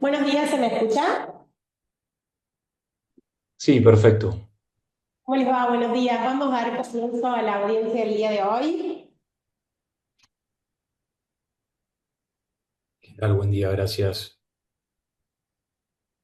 Buenos días, ¿se me escucha? Sí, perfecto. ¿Cómo les va? Buenos días. Vamos a dar comienzo a la audiencia del día de hoy. ¿Qué tal? Buen día, gracias.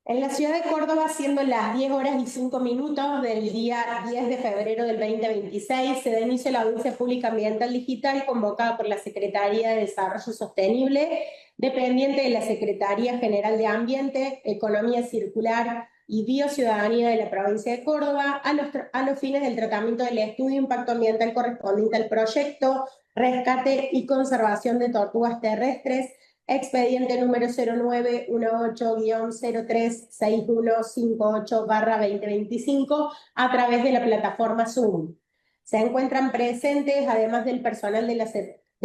En la ciudad de Córdoba, siendo las 10 horas y 5 minutos del día 10 de febrero del 2026, se da inicio a la audiencia pública ambiental digital convocada por la Secretaría de Desarrollo Sostenible, dependiente de la Secretaría General de Ambiente, Economía Circular y Biociudadanía de la provincia de Córdoba, a los fines del tratamiento del estudio de impacto ambiental correspondiente al proyecto, rescate y conservación de tortugas terrestres, expediente número 0918-036158-2025 a través de la plataforma Zoom. Se encuentran presentes, además del personal de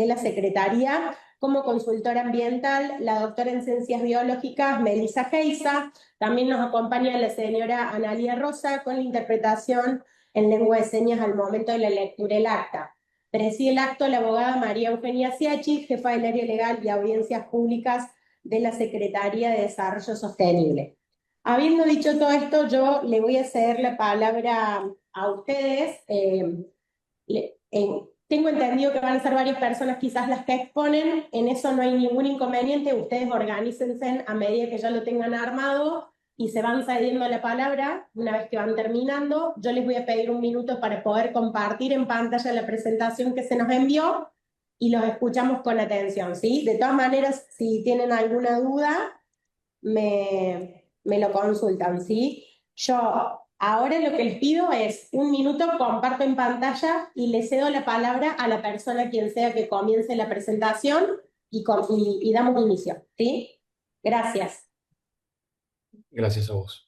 la Secretaría, como consultora ambiental, la doctora en Ciencias Biológicas, Melissa Geisa. También nos acompaña la señora Analia Rosa con la interpretación en lengua de señas al momento de la lectura del acta. Preside el acto la abogada María Eugenia Siachi, jefa del área legal y audiencias públicas de la Secretaría de Desarrollo Sostenible. Habiendo dicho todo esto, yo le voy a ceder la palabra a ustedes. Tengo entendido que van a ser varias personas quizás las que exponen, en eso no hay ningún inconveniente, ustedes organícense a medida que ya lo tengan armado y se van cediendo la palabra una vez que van terminando. Yo les voy a pedir un minuto para poder compartir en pantalla la presentación que se nos envió y los escuchamos con atención, ¿sí? De todas maneras, si tienen alguna duda, me lo consultan, ¿sí? Yo ahora lo que les pido es un minuto, comparto en pantalla y le cedo la palabra a la persona quien sea que comience la presentación y damos inicio, ¿sí? Gracias. Gracias a vos.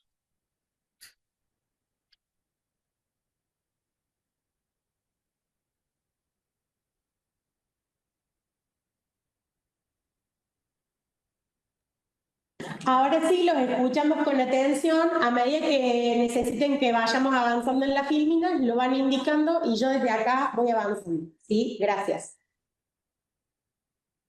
Ahora sí, los escuchamos con atención. A medida que necesiten que vayamos avanzando en la filmina, lo van indicando y yo desde acá voy avanzando, ¿sí? Gracias.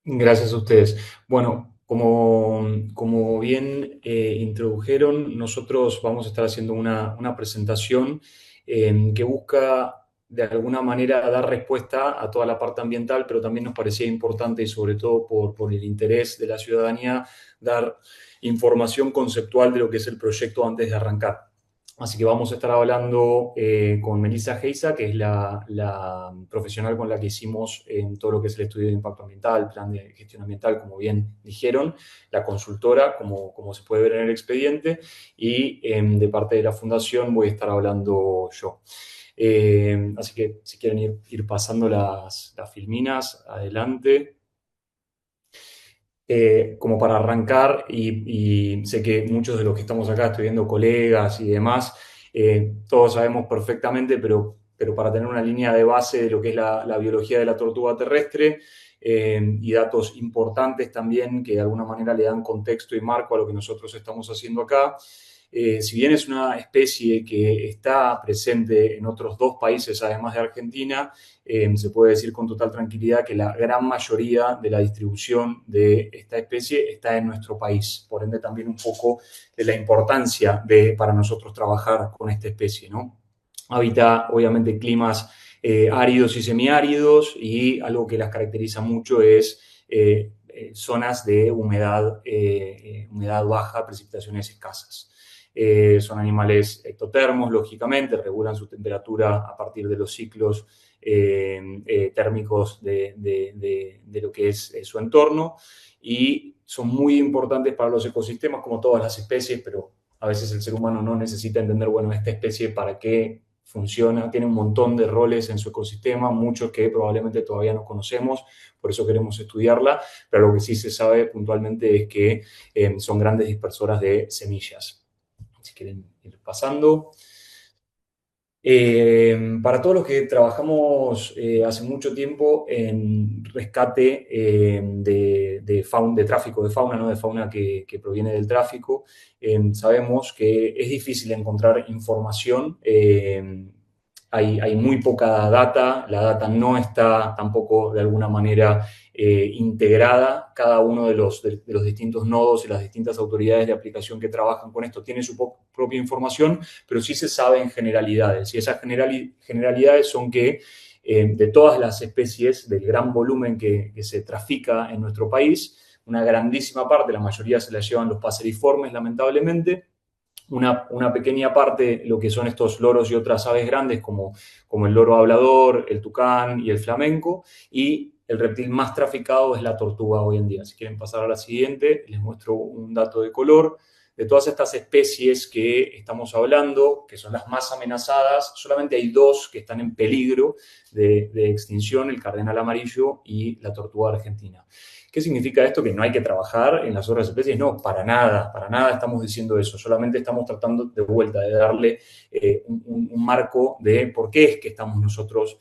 Gracias a ustedes. Bueno, como bien introdujeron, nosotros vamos a estar haciendo una presentación que busca de alguna manera dar respuesta a toda la parte ambiental, pero también nos parecía importante y sobre todo por el interés de la ciudadanía, dar información conceptual de lo que es el proyecto antes de arrancar. Así que vamos a estar hablando con Melissa Geisa, que es la profesional con la que hicimos todo lo que es el estudio de impacto ambiental, plan de gestión ambiental, como bien dijeron, la consultora, como se puede ver en el expediente, y de parte de la fundación voy a estar hablando yo. Así que si quieren ir pasando las filminas, adelante. Como para arrancar, y sé que muchos de los que estamos acá, estoy viendo colegas y demás, todos sabemos perfectamente, pero para tener una línea de base de lo que es la biología de la tortuga terrestre y datos importantes también que de alguna manera le dan contexto y marco a lo que nosotros estamos haciendo acá. Si bien es una especie que está presente en otros dos países, además de Argentina, se puede decir con total tranquilidad que la gran mayoría de la distribución de esta especie está en nuestro país. Por ende, también un poco de la importancia para nosotros trabajar con esta especie, ¿no? Habita, obviamente, climas áridos y semiáridos, y algo que las caracteriza mucho es zonas de humedad baja, precipitaciones escasas. Son animales ectotermos, lógicamente, regulan su temperatura a partir de los ciclos térmicos de lo que es su entorno, y son muy importantes para los ecosistemas como todas las especies, pero a veces el ser humano no necesita entender, bueno, esta especie para qué funciona, tiene un montón de roles en su ecosistema, muchos que probablemente todavía no conocemos, por eso queremos estudiarla, pero lo que sí se sabe puntualmente es que son grandes dispersoras de semillas. Si quieren ir pasando. Para todos los que trabajamos hace mucho tiempo en rescate de tráfico de fauna, no de fauna que proviene del tráfico, sabemos que es difícil encontrar información. Hay muy poca data, la data no está tampoco de alguna manera integrada. Cada uno de los distintos nodos y las distintas autoridades de aplicación que trabajan con esto tiene su propia información, pero sí se sabe en generalidades. Y esas generalidades son que de todas las especies del gran volumen que se trafica en nuestro país, una grandísima parte, la mayoría se la llevan los paseriformes, lamentablemente. Una pequeña parte, lo que son estos loros y otras aves grandes, como el loro hablador, el tucán y el flamenco, y el reptil más traficado es la tortuga hoy en día. Si quieren pasar a la siguiente, les muestro un dato de color. De todas estas especies que estamos hablando, que son las más amenazadas, solamente hay dos que están en peligro de extinción, el cardenal amarillo y la tortuga argentina. ¿Qué significa esto? ¿Que no hay que trabajar en las otras especies? No, para nada estamos diciendo eso. Solamente estamos tratando de vuelta de darle un marco de por qué es que estamos nosotros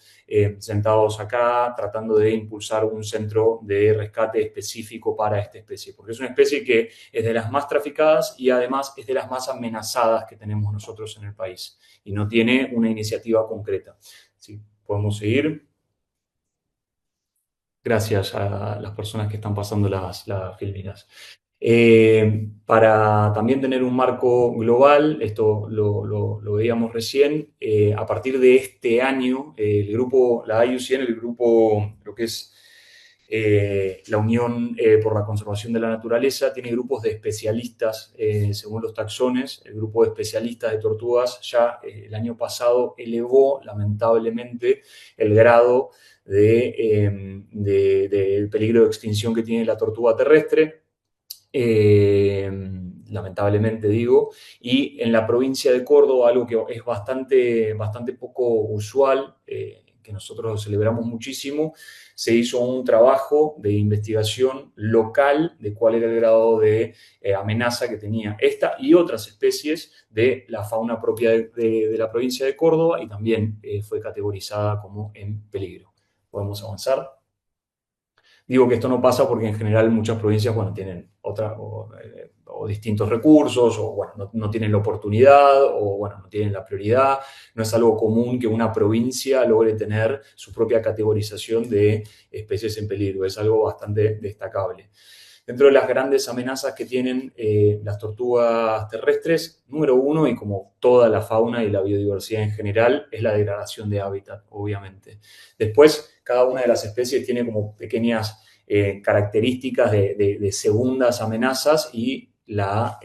sentados acá tratando de impulsar un centro de rescate específico para esta especie. Porque es una especie que es de las más traficadas y además es de las más amenazadas que tenemos nosotros en el país. Y no tiene una iniciativa concreta. ¿Sí? Podemos seguir. Gracias a las personas que están pasando las filminas. Para también tener un marco global, esto lo veíamos recién, a partir de este año, el grupo, la IUCN, el grupo, lo que es la Unión por la Conservación de la Naturaleza, tiene grupos de especialistas según los taxones. El grupo de especialistas de tortugas ya el año pasado elevó, lamentablemente, el grado de peligro de extinción que tiene la tortuga terrestre, lamentablemente digo, y en la provincia de Córdoba, algo que es bastante poco usual, que nosotros celebramos muchísimo, se hizo un trabajo de investigación local de cuál era el grado de amenaza que tenía esta y otras especies de la fauna propia de la provincia de Córdoba, y también fue categorizada como en peligro. Podemos avanzar. Digo que esto no pasa porque en general muchas provincias, bueno, tienen o distintos recursos, o bueno, no tienen la oportunidad, o bueno, no tienen la prioridad. No es algo común que una provincia logre tener su propia categorización de especies en peligro. Es algo bastante destacable. Dentro de las grandes amenazas que tienen las tortugas terrestres, número uno, y como toda la fauna y la biodiversidad en general, es la degradación de hábitat, obviamente. Después, cada una de las especies tiene como pequeñas características de segundas amenazas, y la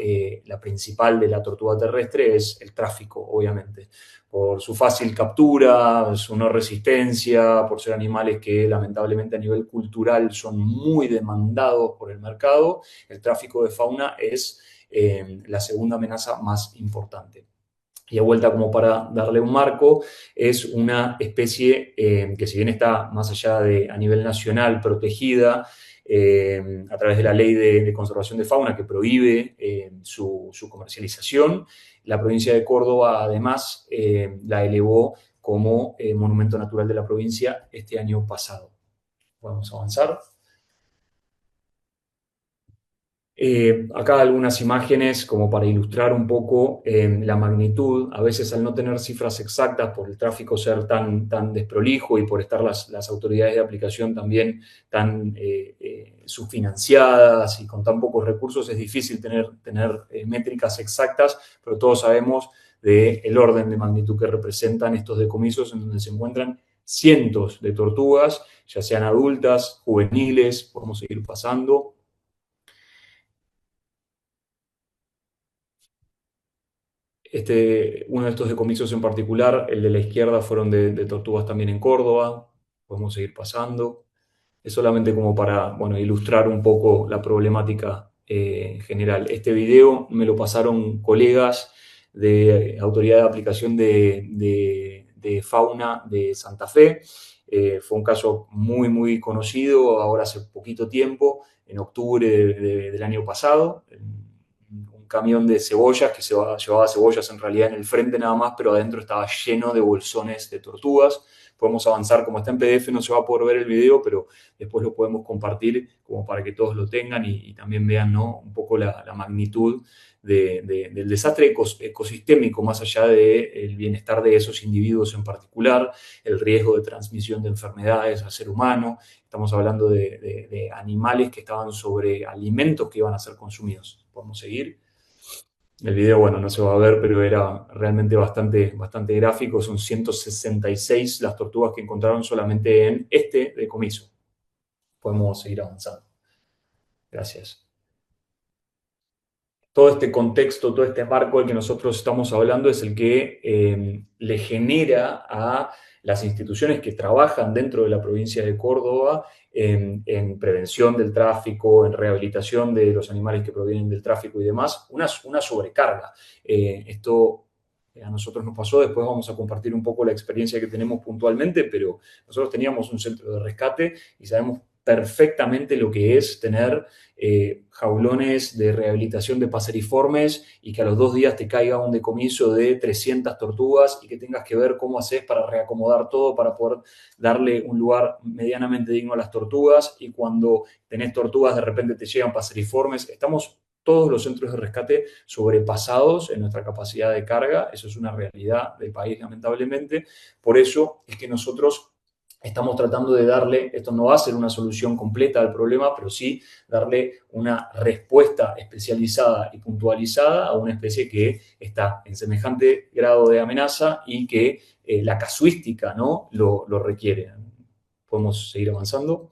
principal de la tortuga terrestre es el tráfico, obviamente. Por su fácil captura, su no resistencia, por ser animales que lamentablemente a nivel cultural son muy demandados por el mercado, el tráfico de fauna es la segunda amenaza más importante. Y a vuelta, como para darle un marco, es una especie que, si bien está más allá de a nivel nacional protegida a través de la Ley de Conservación de Fauna, que prohíbe su comercialización, la provincia de Córdoba además la elevó como monumento natural de la provincia este año pasado. Vamos a avanzar. Acá algunas imágenes como para ilustrar un poco la magnitud. A veces, al no tener cifras exactas por el tráfico ser tan desprolijo y por estar las autoridades de aplicación también tan subfinanciadas y con tan pocos recursos, es difícil tener métricas exactas, pero todos sabemos del orden de magnitud que representan estos decomisos, en donde se encuentran cientos de tortugas, ya sean adultas, juveniles. Podemos seguir pasando. Uno de estos decomisos en particular, el de la izquierda, fueron de tortugas también en Córdoba. Podemos seguir pasando. Es solamente como para, bueno, ilustrar un poco la problemática general. Este video me lo pasaron colegas de Autoridad de Aplicación de Fauna de Santa Fe. Fue un caso muy conocido ahora hace poquito tiempo, en octubre del año pasado. Un camión de cebollas que llevaba cebollas en realidad en el frente nada más, pero adentro estaba lleno de bolsones de tortugas. podemos avanzar. Como está en PDF no se va a poder ver el video, pero después lo podemos compartir como para que todos lo tengan y también vean, ¿no?, un poco la magnitud del desastre ecosistémico, más allá del bienestar de esos individuos en particular, el riesgo de transmisión de enfermedades al ser humano. Estamos hablando de animales que estaban sobre alimentos que iban a ser consumidos. ¿Podemos seguir? El video, bueno, no se va a ver, pero era realmente bastante gráfico. Son 166 las tortugas que encontraron solamente en este decomiso. Podemos seguir avanzando. Gracias. Todo este contexto, todo este marco del que nosotros estamos hablando es el que le genera a las instituciones que trabajan dentro de la provincia de Córdoba en prevención del tráfico, en rehabilitación de los animales que provienen del tráfico y demás, una sobrecarga. Esto a nosotros nos pasó, después vamos a compartir un poco la experiencia que tenemos puntualmente, pero nosotros teníamos un centro de rescate y sabemos perfectamente lo que es tener jaulones de rehabilitación de paseriformes y que a los 2 días te caiga un decomiso de 300 tortugas y que tengas que ver cómo haces para reacomodar todo para poder darle un lugar medianamente digno a las tortugas, y cuando tenés tortugas de repente te llegan paseriformes. Estamos todos los centros de rescate sobrepasados en nuestra capacidad de carga. Eso es una realidad del país, lamentablemente. Por eso es que nosotros estamos tratando de darle, esto no va a ser una solución completa al problema, pero sí darle una respuesta especializada y puntualizada a una especie que está en semejante grado de amenaza y que la casuística, ¿no?, lo requiere. Podemos seguir avanzando.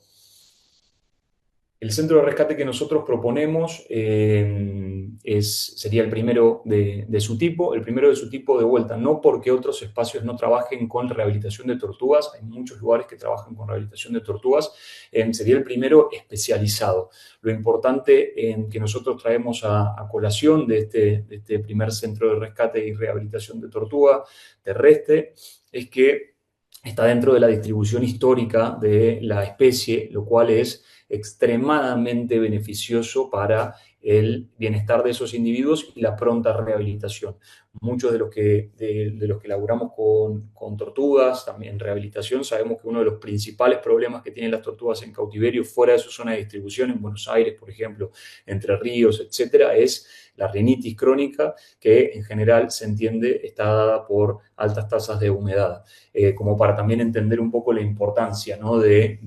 El centro de rescate que nosotros proponemos sería el primero de su tipo, de vuelta, no porque otros espacios no trabajen con rehabilitación de tortugas, hay muchos lugares que trabajan con rehabilitación de tortugas, sería el primero especializado. Lo importante que nosotros traemos a colación de este primer centro de rescate y rehabilitación de tortuga terrestre es que está dentro de la distribución histórica de la especie, lo cual es extremadamente beneficioso para el bienestar de esos individuos y la pronta rehabilitación. Muchos de los que laburamos con tortugas, también en rehabilitación, sabemos que uno de los principales problemas que tienen las tortugas en cautiverio fuera de su zona de distribución, en Buenos Aires, por ejemplo, Entre Ríos, etcétera, es la rinitis crónica, que en general se entiende está dada por altas tasas de humedad. Como para también entender un poco la importancia, ¿no?, de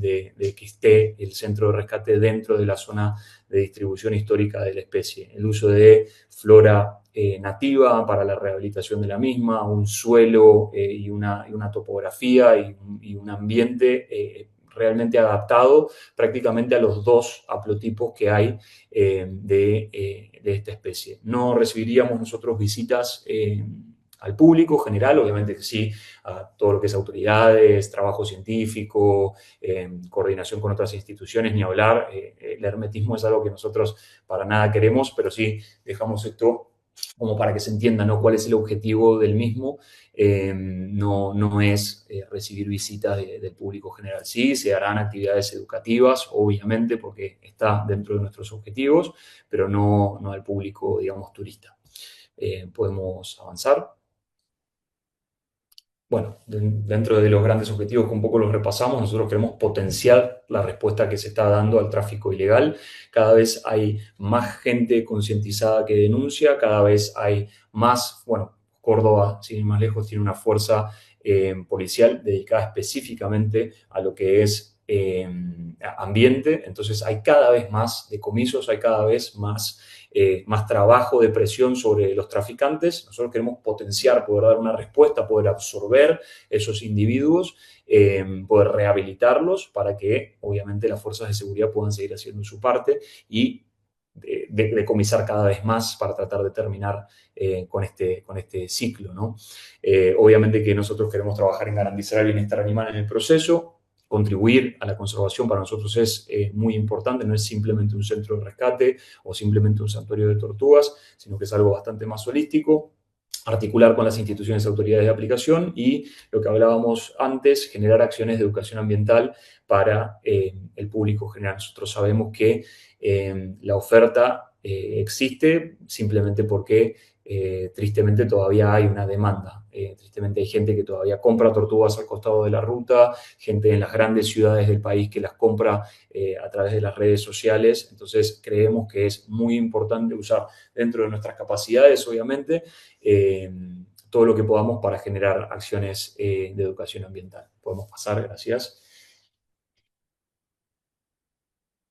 que esté el centro de rescate dentro de la zona de distribución histórica de la especie. El uso de flora nativa para la rehabilitación de la misma, un suelo y una topografía y un ambiente realmente adaptado prácticamente a los 2 haplotipos que hay de esta especie. No recibiríamos nosotros visitas al público general, obviamente que sí, a todo lo que es autoridades, trabajo científico, coordinación con otras instituciones, ni hablar. El hermetismo es algo que nosotros para nada queremos, pero sí dejamos esto como para que se entienda, ¿no?, cuál es el objetivo del mismo. No es recibir visitas del público general. Sí, se harán actividades educativas, obviamente, porque está dentro de nuestros objetivos, pero no al público, digamos, turista. Podemos avanzar. Bueno, dentro de los grandes objetivos que un poco los repasamos, nosotros queremos potenciar la respuesta que se está dando al tráfico ilegal. Cada vez hay más gente concientizada que denuncia, cada vez hay más, bueno, Córdoba, sin ir más lejos, tiene una fuerza policial dedicada específicamente a lo que es ambiente. Entonces hay cada vez más decomisos, hay cada vez más trabajo de presión sobre los traficantes. Nosotros queremos potenciar, poder dar una respuesta, poder absorber esos individuos, poder rehabilitarlos para que obviamente las fuerzas de seguridad puedan seguir haciendo su parte y decomisar cada vez más para tratar de terminar con este ciclo, ¿no? Obviamente que nosotros queremos trabajar en garantizar el bienestar animal en el proceso. Contribuir a la conservación para nosotros es muy importante, no es simplemente un centro de rescate o simplemente un santuario de tortugas, sino que es algo bastante más holístico. Articular con las instituciones y autoridades de aplicación y, lo que hablábamos antes, generar acciones de educación ambiental para el público general. Nosotros sabemos que la oferta existe simplemente porque tristemente todavía hay una demanda. Tristemente hay gente que todavía compra tortugas al costado de la ruta, gente en las grandes ciudades del país que las compra a través de las redes sociales. Entonces creemos que es muy importante usar dentro de nuestras capacidades, obviamente, todo lo que podamos para generar acciones de educación ambiental. Podemos pasar, gracias.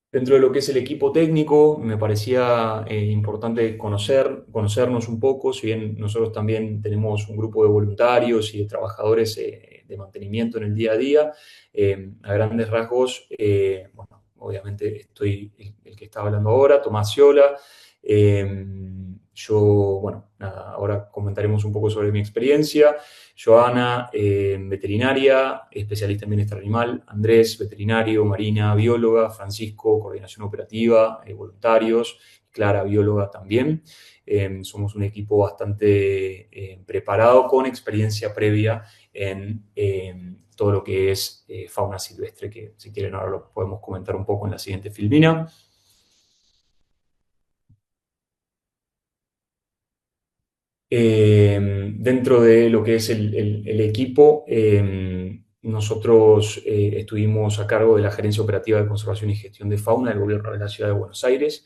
Dentro de lo que es el equipo técnico, me parecía importante conocernos un poco, si bien nosotros también tenemos un grupo de voluntarios y de trabajadores de mantenimiento en el día a día. A grandes rasgos, bueno, obviamente estoy el que está hablando ahora, Tomás Ciola. Yo, bueno, nada, ahora comentaremos un poco sobre mi experiencia. Joana, veterinaria, especialista en bienestar animal. Andrés, veterinario. Marina, bióloga. Francisco, coordinación operativa, voluntarios. Clara, bióloga también. Somos un equipo bastante preparado, con experiencia previa en todo lo que es fauna silvestre, que si quieren ahora lo podemos comentar un poco en la siguiente filmina. Dentro de lo que es el equipo, nosotros estuvimos a cargo de la Gerencia Operativa de Conservación y Gestión de Fauna del Gobierno de la Ciudad de Buenos Aires.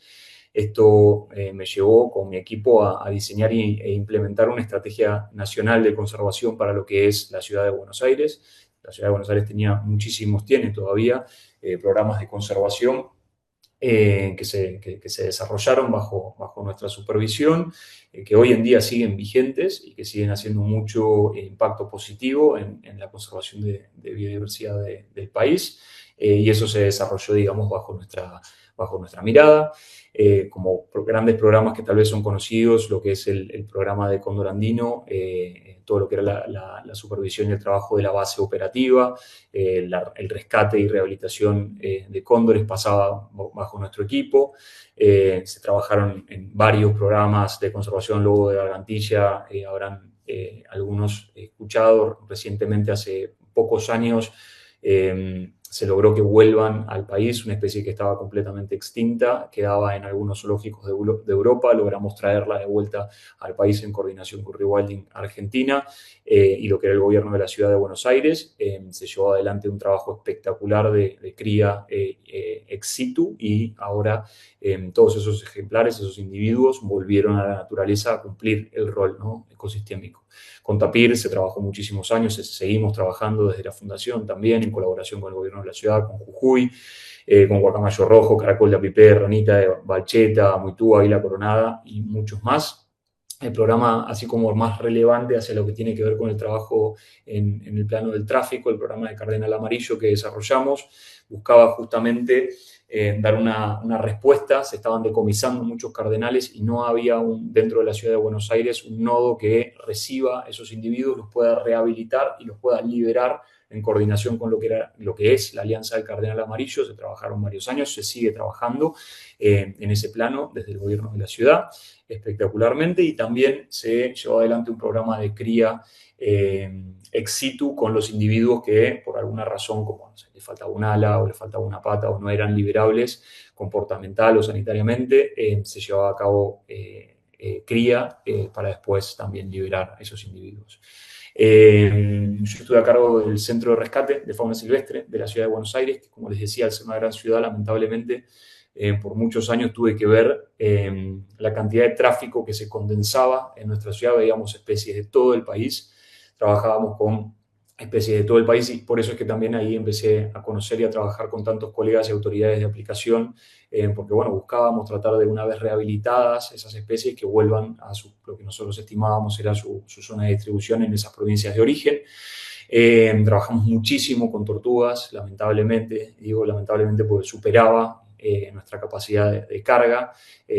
Esto me llevó con mi equipo a diseñar e implementar una estrategia nacional de conservación para lo que es la Ciudad de Buenos Aires. La Ciudad de Buenos Aires tiene todavía programas de conservación que se desarrollaron bajo nuestra supervisión, que hoy en día siguen vigentes y que siguen haciendo mucho impacto positivo en la conservación de biodiversidad del país. Y eso se desarrolló, digamos, bajo nuestra mirada, como grandes programas que tal vez son conocidos, lo que es el programa de Cóndor Andino, todo lo que era la supervisión y el trabajo de la base operativa, el rescate y rehabilitación de cóndores pasaba bajo nuestro equipo. Se trabajaron en varios programas de conservación lobo de gargantilla, habrán algunos escuchado recientemente, hace pocos años. Se logró que vuelvan al país una especie que estaba completamente extinta, quedaba en algunos zoológicos de Europa, logramos traerla de vuelta al país en coordinación con Rewilding Argentina y lo que era el gobierno de la Ciudad de Buenos Aires. Se llevó adelante un trabajo espectacular de cría ex situ, y ahora todos esos ejemplares, esos individuos, volvieron a la naturaleza a cumplir el rol, ¿no?, ecosistémico. Con Tapir se trabajó muchísimos años, seguimos trabajando desde la fundación también, en colaboración con el gobierno de la ciudad, con Jujuy, con Guacamayo Rojo, Caracol de Apipé, Ranita de Balcheta, Muitú, Águila Coronada y muchos más. El programa, así como más relevante hacia lo que tiene que ver con el trabajo en el plano del tráfico, el programa de Cardenal Amarillo que desarrollamos, buscaba justamente dar una respuesta. Se estaban decomisando muchos cardenales y no había dentro de la ciudad de Buenos Aires un nodo que reciba esos individuos, los pueda rehabilitar y los pueda liberar en coordinación con lo que es la Alianza del Cardenal Amarillo. Se trabajaron varios años, se sigue trabajando en ese plano desde el gobierno de la ciudad espectacularmente, y también se llevó adelante un programa de cría ex situ con los individuos que por alguna razón, como no sé, les faltaba un ala o les faltaba una pata o no eran liberables comportamental o sanitariamente, se llevaba a cabo cría para después también liberar a esos individuos. Yo estuve a cargo del Centro de Rescate de Fauna Silvestre de la Ciudad de Buenos Aires, que, como les decía, al ser una gran ciudad, lamentablemente, por muchos años tuve que ver la cantidad de tráfico que se condensaba en nuestra ciudad. Veíamos especies de todo el país, trabajábamos con especies de todo el país, y por eso es que también ahí empecé a conocer y a trabajar con tantos colegas y autoridades de aplicación, porque bueno, buscábamos tratar de, una vez rehabilitadas esas especies, que vuelvan a lo que nosotros estimábamos era su zona de distribución en esas provincias de origen. Trabajamos muchísimo con tortugas, lamentablemente, digo lamentablemente porque superaba nuestra capacidad de carga,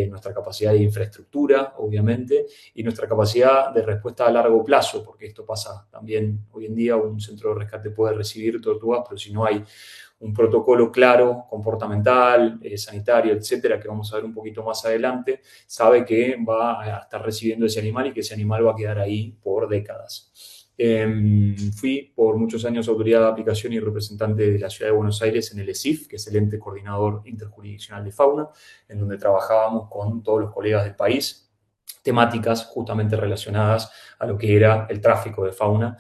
nuestra capacidad de infraestructura, obviamente, y nuestra capacidad de respuesta a largo plazo, porque esto pasa también hoy en día. Un centro de rescate puede recibir tortugas, pero si no hay un protocolo claro, comportamental, sanitario, etcétera, que vamos a ver un poquito más adelante, sabe que va a estar recibiendo ese animal y que ese animal va a quedar ahí por décadas. Fui por muchos años autoridad de aplicación y representante de la Ciudad de Buenos Aires en el ESIF, que es el Ente Coordinador Interjurisdiccional de Fauna, en donde trabajábamos con todos los colegas del país temáticas justamente relacionadas a lo que era el tráfico de fauna.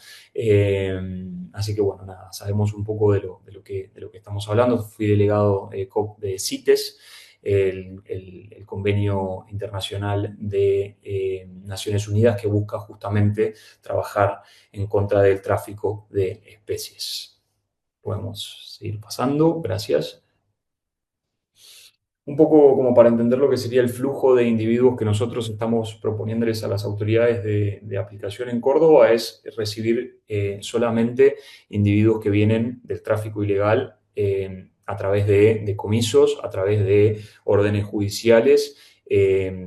Así que bueno, nada, sabemos un poco de lo que estamos hablando. Fui delegado de CITES, el convenio internacional de Naciones Unidas que busca justamente trabajar en contra del tráfico de especies. Podemos seguir pasando, gracias. Un poco como para entender lo que sería el flujo de individuos que nosotros estamos proponiéndoles a las autoridades de aplicación en Córdoba, es recibir solamente individuos que vienen del tráfico ilegal a través de decomisos, a través de órdenes judiciales,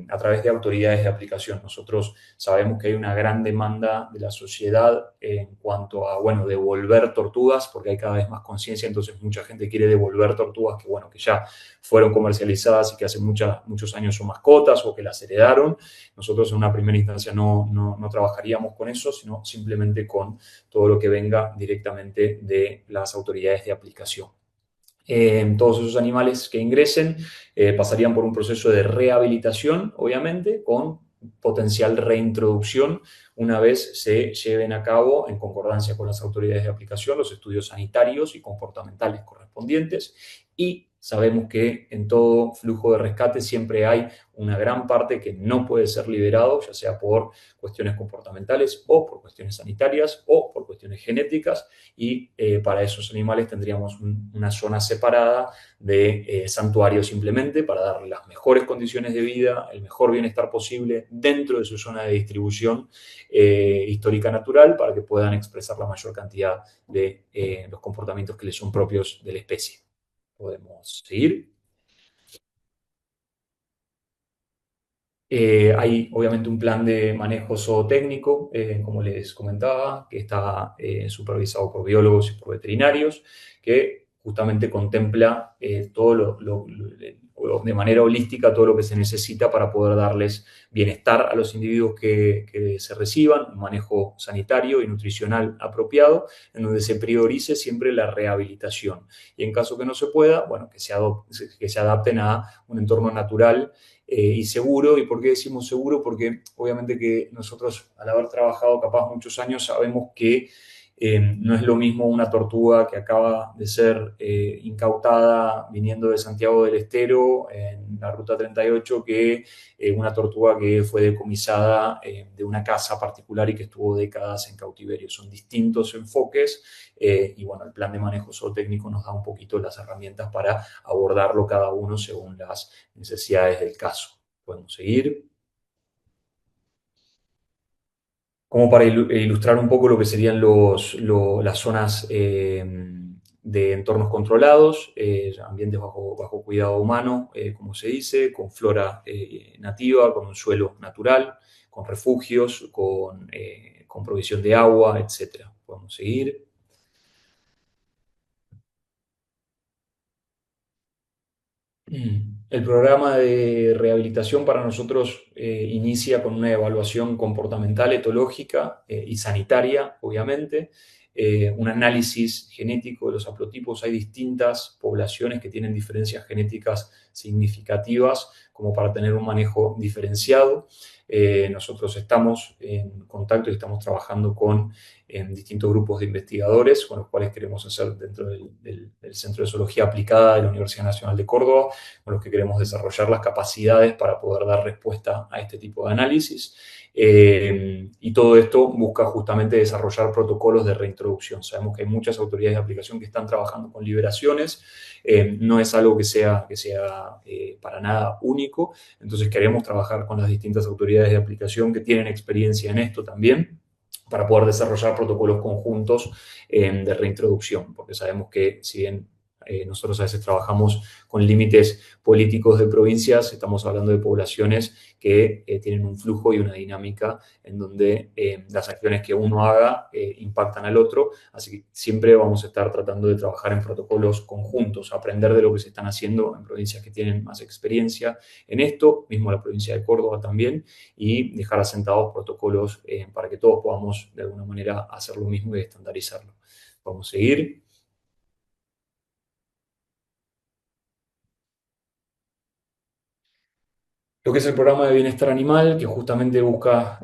a través de autoridades de aplicación. Nosotros sabemos que hay una gran demanda de la sociedad en cuanto a, bueno, devolver tortugas, porque hay cada vez más conciencia, entonces mucha gente quiere devolver tortugas que, bueno, que ya fueron comercializadas y que hace muchos años son mascotas o que las heredaron. Nosotros en una primera instancia no trabajaríamos con eso, sino simplemente con todo lo que venga directamente de las autoridades de aplicación. Todos esos animales que ingresen pasarían por un proceso de rehabilitación, obviamente, con potencial reintroducción una vez se lleven a cabo, en concordancia con las autoridades de aplicación, los estudios sanitarios y comportamentales correspondientes. Y sabemos que en todo flujo de rescate siempre hay una gran parte que no puede ser liberado, ya sea por cuestiones comportamentales o por cuestiones sanitarias o por cuestiones genéticas, y para esos animales tendríamos una zona separada de santuario simplemente para darle las mejores condiciones de vida, el mejor bienestar posible dentro de su zona de distribución histórica natural, para que puedan expresar la mayor cantidad de los comportamientos que les son propios de la especie. Podemos seguir. Hay obviamente un plan de manejo zootécnico, como les comentaba, que está supervisado por biólogos y por veterinarios, que justamente contempla de manera holística todo lo que se necesita para poder darles bienestar a los individuos que se reciban, un manejo sanitario y nutricional apropiado, en donde se priorice siempre la rehabilitación. Y en caso que no se pueda, bueno, que se adapten a un entorno natural y seguro. ¿Y por qué decimos seguro? Porque obviamente que nosotros, al haber trabajado capaz muchos años, sabemos que no es lo mismo una tortuga que acaba de ser incautada viniendo de Santiago del Estero en la Ruta 38 que una tortuga que fue decomisada de una casa particular y que estuvo décadas en cautiverio. Son distintos enfoques y bueno, el plan de manejo zootécnico nos da un poquito las herramientas para abordarlo cada uno según las necesidades del caso. Podemos seguir. Como para ilustrar un poco lo que serían las zonas de entornos controlados, ambientes bajo cuidado humano, como se dice, con flora nativa, con un suelo natural, con refugios, con provisión de agua, etc. Podemos seguir. El programa de rehabilitación para nosotros inicia con una evaluación comportamental, etológica y sanitaria, obviamente, un análisis genético de los haplotipos. Hay distintas poblaciones que tienen diferencias genéticas significativas como para tener un manejo diferenciado. Nosotros estamos en contacto y estamos trabajando con distintos grupos de investigadores con los cuales queremos hacer dentro del Centro de Zoología Aplicada de la Universidad Nacional de Córdoba, con los que queremos desarrollar las capacidades para poder dar respuesta a este tipo de análisis. Y todo esto busca justamente desarrollar protocolos de reintroducción. Sabemos que hay muchas autoridades de aplicación que están trabajando con liberaciones. No es algo que sea para nada único. Entonces queremos trabajar con las distintas autoridades de aplicación que tienen experiencia en esto también, para poder desarrollar protocolos conjuntos de reintroducción, porque sabemos que si bien nosotros a veces trabajamos con límites políticos de provincias, estamos hablando de poblaciones que tienen un flujo y una dinámica en donde las acciones que uno haga impactan al otro, así que siempre vamos a estar tratando de trabajar en protocolos conjuntos, aprender de lo que se están haciendo en provincias que tienen más experiencia en esto, mismo la provincia de Córdoba también, y dejar asentados protocolos para que todos podamos de alguna manera hacer lo mismo y estandarizarlo. Vamos a seguir. Lo que es el programa de bienestar animal, que justamente busca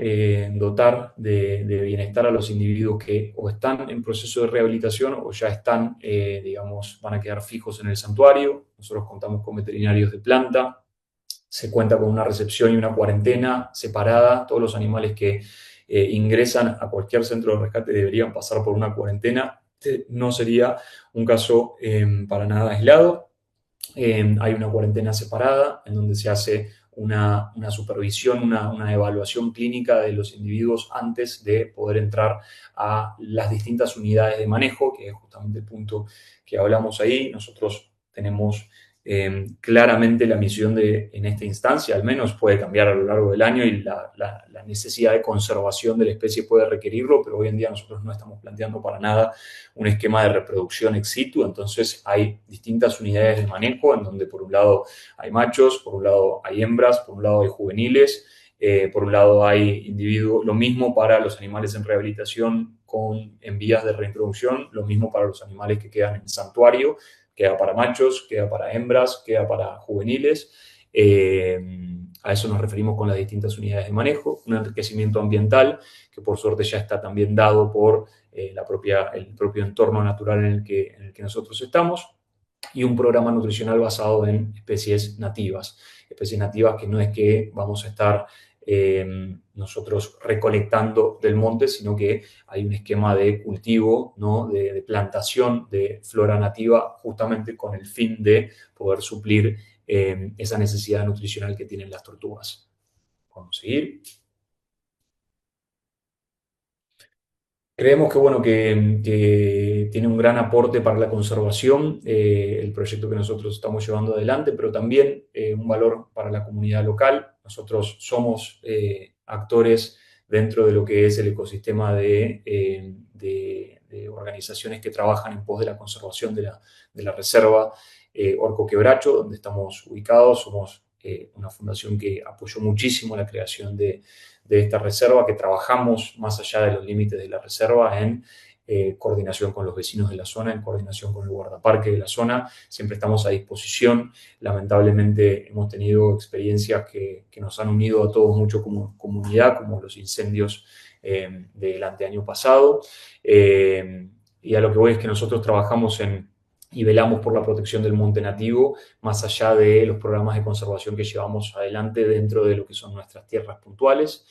dotar de bienestar a los individuos que o están en proceso de rehabilitación o ya están, digamos, van a quedar fijos en el santuario. Nosotros contamos con veterinarios de planta, se cuenta con una recepción y una cuarentena separada. Todos los animales que ingresan a cualquier centro de rescate deberían pasar por una cuarentena. Este no sería un caso para nada aislado. Hay una cuarentena separada en donde se hace una supervisión, una evaluación clínica de los individuos antes de poder entrar a las distintas unidades de manejo, que es justamente el punto que hablamos ahí. Nosotros tenemos claramente la misión de, en esta instancia, al menos puede cambiar a lo largo del año y la necesidad de conservación de la especie puede requerirlo, pero hoy en día nosotros no estamos planteando para nada un esquema de reproducción ex situ. Entonces hay distintas unidades de manejo en donde por un lado hay machos, por un lado hay hembras, por un lado hay juveniles, por un lado hay individuos, lo mismo para los animales en rehabilitación en vías de reintroducción, lo mismo para los animales que quedan en santuario, queda para machos, queda para hembras, queda para juveniles. A eso nos referimos con las distintas unidades de manejo, un enriquecimiento ambiental que por suerte ya está también dado por el propio entorno natural en el que nosotros estamos, y un programa nutricional basado en especies nativas que no es que vamos a estar nosotros recolectando del monte, sino que hay un esquema de cultivo, ¿no? de plantación de flora nativa, justamente con el fin de poder suplir esa necesidad nutricional que tienen las tortugas. Vamos a seguir. Creemos que, bueno, que tiene un gran aporte para la conservación el proyecto que nosotros estamos llevando adelante, pero también un valor para la comunidad local. Nosotros somos actores dentro de lo que es el ecosistema de organizaciones que trabajan en pos de la conservación de la reserva Orco Quebracho, donde estamos ubicados. Somos una fundación que apoyó muchísimo la creación de esta reserva, que trabajamos más allá de los límites de la reserva en coordinación con los vecinos de la zona, en coordinación con el guardaparque de la zona. Siempre estamos a disposición. Lamentablemente hemos tenido experiencias que nos han unido a todos mucho como comunidad, como los incendios del anteaño pasado. Y a lo que voy es que nosotros trabajamos y velamos por la protección del monte nativo, más allá de los programas de conservación que llevamos adelante dentro de lo que son nuestras tierras puntuales.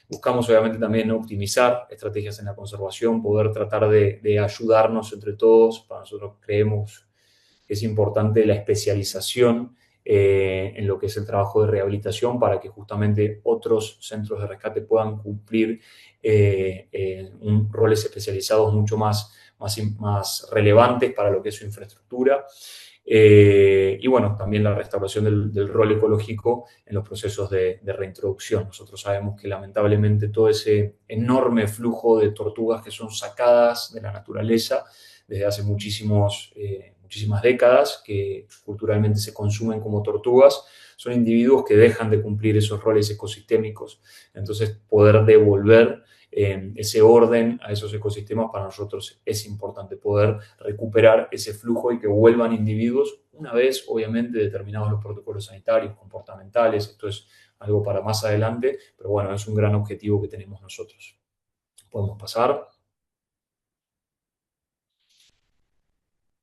Buscamos obviamente también optimizar estrategias en la conservación, poder tratar de ayudarnos entre todos. Para nosotros creemos que es importante la especialización en lo que es el trabajo de rehabilitación para que justamente otros centros de rescate puedan cumplir roles especializados mucho más relevantes para lo que es su infraestructura. Y bueno, también la restauración del rol ecológico en los procesos de reintroducción. Nosotros sabemos que lamentablemente todo ese enorme flujo de tortugas que son sacadas de la naturaleza desde hace muchísimas décadas, que culturalmente se consumen como tortugas, son individuos que dejan de cumplir esos roles ecosistémicos. Entonces, poder devolver ese orden a esos ecosistemas para nosotros es importante, poder recuperar ese flujo y que vuelvan individuos una vez, obviamente, determinados los protocolos sanitarios, comportamentales. Esto es algo para más adelante, pero bueno, es un gran objetivo que tenemos nosotros. Podemos pasar.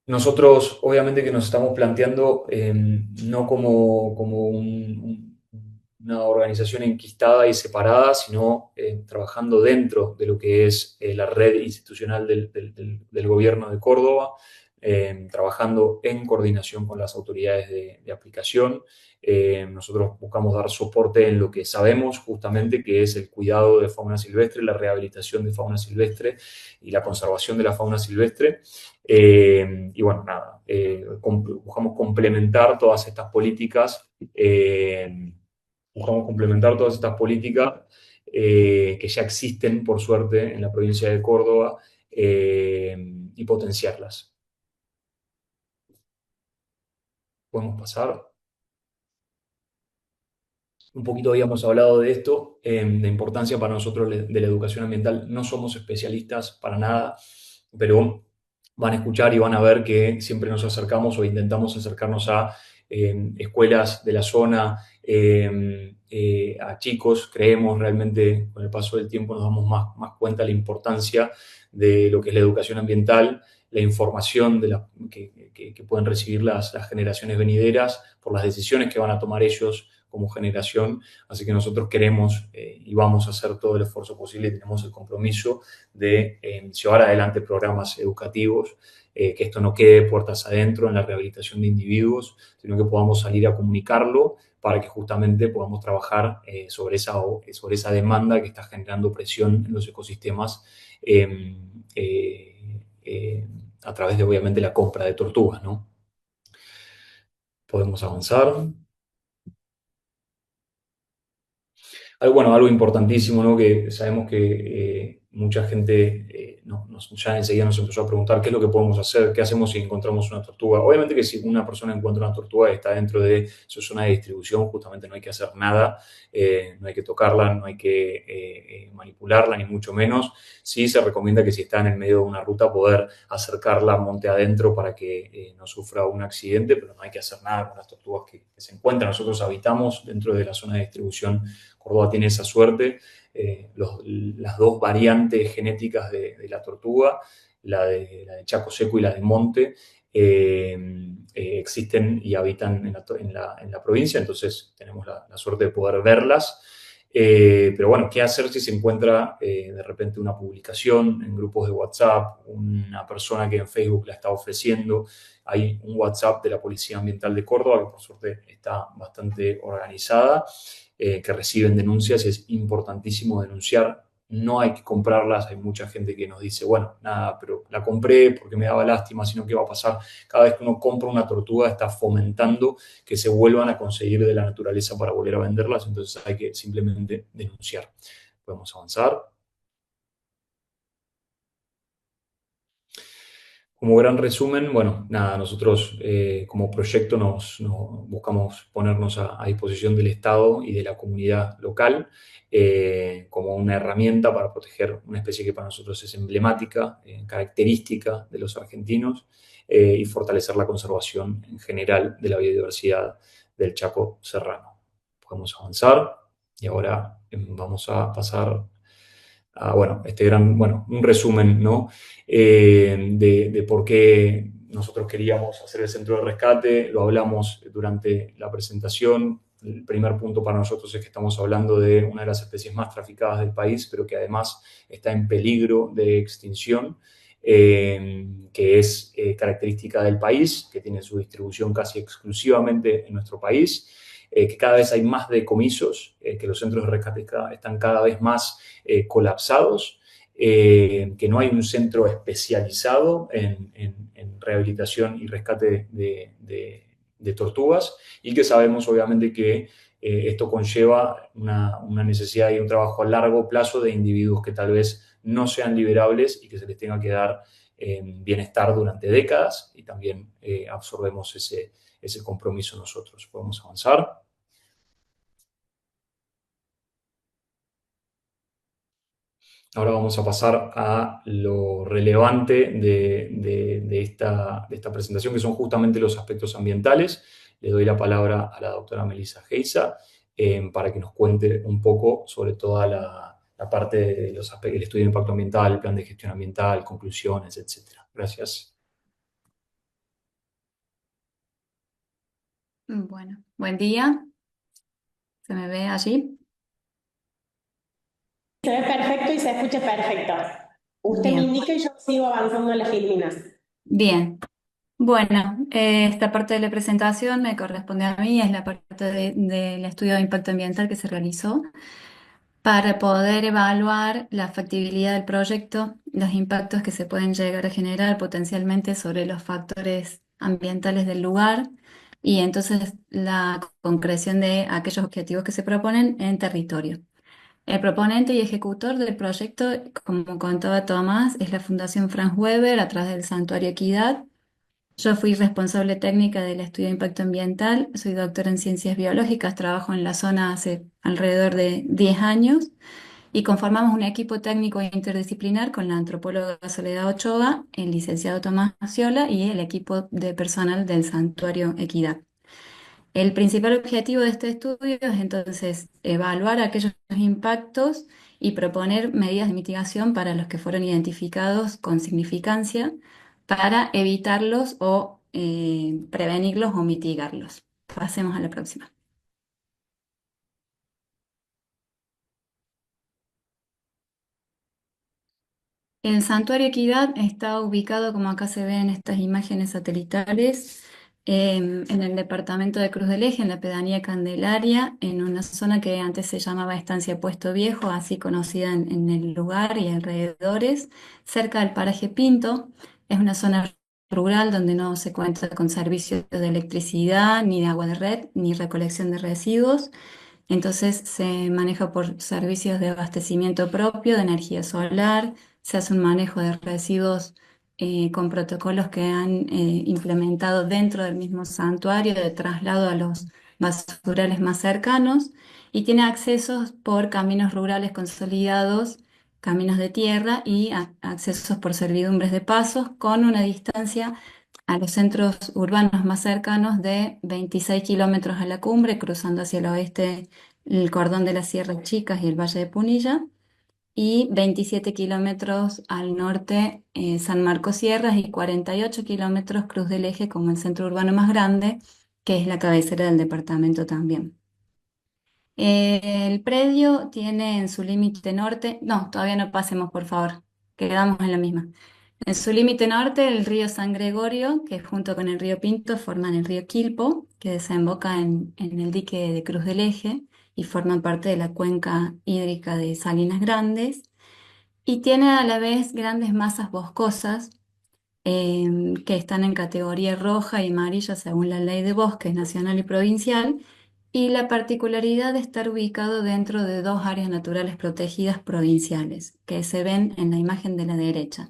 Nosotros, obviamente, que nos estamos planteando no como una organización enquistada y separada, sino trabajando dentro de lo que es la red institucional del gobierno de Córdoba, trabajando en coordinación con las autoridades de aplicación. Nosotros buscamos dar soporte en lo que sabemos justamente, que es el cuidado de fauna silvestre, la rehabilitación de fauna silvestre y la conservación de la fauna silvestre. Y bueno, nada, buscamos complementar todas estas políticas que ya existen, por suerte, en la provincia de Córdoba y potenciarlas. Podemos pasar. Un poquito habíamos hablado de esto, de importancia para nosotros de la educación ambiental. No somos especialistas para nada, pero van a escuchar y van a ver que siempre nos acercamos o intentamos acercarnos a escuelas de la zona a chicos. Creemos realmente, con el paso del tiempo nos damos más cuenta de la importancia de lo que es la educación ambiental, la información que pueden recibir las generaciones venideras por las decisiones que van a tomar ellos como generación. Así que nosotros queremos y vamos a hacer todo el esfuerzo posible, tenemos el compromiso de llevar adelante programas educativos, que esto no quede puertas adentro en la rehabilitación de individuos, sino que podamos salir a comunicarlo para que justamente podamos trabajar sobre esa demanda que está generando presión en los ecosistemas eh, a través de, obviamente, la compra de tortugas, ¿no? Podemos avanzar. Algo importantísimo, ¿no? Que sabemos que mucha gente ya enseguida nos empezó a preguntar qué es lo que podemos hacer, qué hacemos si encontramos una tortuga. Obviamente que si una persona encuentra una tortuga y está dentro de su zona de distribución, justamente no hay que hacer nada, no hay que tocarla, no hay que manipularla, ni mucho menos. Sí se recomienda que si está en el medio de una ruta poder acercarla monte adentro para que no sufra un accidente, pero no hay que hacer nada con las tortugas que se encuentran. Nosotros habitamos dentro de la zona de distribución. Córdoba tiene esa suerte. Las dos variantes genéticas de la tortuga, la de Chaco Seco y la de Monte, existen y habitan en la provincia, entonces tenemos la suerte de poder verlas. Pero bueno, ¿qué hacer si se encuentra de repente una publicación en grupos de WhatsApp, una persona que en Facebook la está ofreciendo? Hay un WhatsApp de la Policía Ambiental de Córdoba que por suerte está bastante organizada, que reciben denuncias. Es importantísimo denunciar. No hay que comprarlas. Hay mucha gente que nos dice, bueno, nada, pero la compré porque me daba lástima, sino ¿qué va a pasar? Cada vez que uno compra una tortuga está fomentando que se vuelvan a conseguir de la naturaleza para volver a venderlas, entonces hay que simplemente denunciar. Podemos avanzar. Como gran resumen, bueno, nada, nosotros como proyecto nos buscamos ponernos a disposición del Estado y de la comunidad local como una herramienta para proteger una especie que para nosotros es emblemática, característica de los argentinos, y fortalecer la conservación en general de la biodiversidad del Chaco serrano. Podemos avanzar y ahora vamos a pasar bueno, un resumen, ¿no? De por qué nosotros queríamos hacer el centro de rescate. Lo hablamos durante la presentación. El primer punto para nosotros es que estamos hablando de una de las especies más traficadas del país, pero que además está en peligro de extinción, que es característica del país, que tiene su distribución casi exclusivamente en nuestro país, que cada vez hay más decomisos, que los centros de rescate están cada vez más colapsados, que no hay un centro especializado en rehabilitación y rescate de tortugas, y que sabemos obviamente que esto conlleva una necesidad y un trabajo a largo plazo de individuos que tal vez no sean liberables y que se les tenga que dar bienestar durante décadas, y también absorbemos ese compromiso nosotros. Podemos avanzar. Ahora vamos a pasar a lo relevante de esta presentación, que son justamente los aspectos ambientales. Le doy la palabra a la doctora Melissa Geiza para que nos cuente un poco sobre toda la parte de los aspectos, el estudio de impacto ambiental, el plan de gestión ambiental, conclusiones, etc. Gracias. Bueno, buen día. ¿Se me ve allí? Se ve perfecto y se escucha perfecto. Usted me Bien. indica y yo sigo avanzando en las líneas. Bien. Bueno, esta parte de la presentación me corresponde a mí, es la parte del estudio de impacto ambiental que se realizó para poder evaluar la factibilidad del proyecto, los impactos que se pueden llegar a generar potencialmente sobre los factores ambientales del lugar y entonces la concreción de aquellos objetivos que se proponen en territorio. El proponente y ejecutor del proyecto, como contaba Tomás, es la Fundación Franz Weber a través del Santuario Equidad. Yo fui responsable técnica del estudio de impacto ambiental, soy doctora en ciencias biológicas, trabajo en la zona hace alrededor de 10 años y conformamos un equipo técnico interdisciplinar con la antropóloga Soledad Ochoa, el licenciado Tomás Maciola y el equipo de personal del Santuario Equidad. El principal objetivo de este estudio es entonces evaluar aquellos impactos y proponer medidas de mitigación para los que fueron identificados con significancia para evitarlos o prevenirlos o mitigarlos. Pasemos a la próxima. El Santuario Equidad está ubicado, como acá se ve en estas imágenes satelitales, en el departamento de Cruz del Eje, en la pedanía Candelaria, en una zona que antes se llamaba Estancia Puesto Viejo, así conocida en el lugar y alrededores, cerca del paraje Pinto. Es una zona rural donde no se cuenta con servicios de electricidad, ni de agua de red, ni recolección de residuos. Entonces se maneja por servicios de abastecimiento propio, de energía solar, se hace un manejo de residuos con protocolos que han implementado dentro del mismo santuario de traslado a los basurales más cercanos y tiene accesos por caminos rurales consolidados, caminos de tierra y accesos por servidumbres de pasos con una distancia a los centros urbanos más cercanos de 26 kilómetros a la cumbre, cruzando hacia el oeste el cordón de las Sierras Chicas y el Valle de Punilla, y 27 kilómetros al norte San Marcos Sierras y 48 kilómetros Cruz del Eje como el centro urbano más grande, que es la cabecera del departamento también. El predio tiene en su límite norte, no, todavía no pasemos por favor, quedamos en la misma. En su límite norte, el río San Gregorio, que junto con el río Pinto forman el río Quilpo, que desemboca en el dique de Cruz del Eje y forman parte de la cuenca hídrica de Salinas Grandes. Y tiene a la vez grandes masas boscosas que están en categoría roja y amarilla según la ley de bosques nacional y provincial, y la particularidad de estar ubicado dentro de dos áreas naturales protegidas provinciales, que se ven en la imagen de la derecha.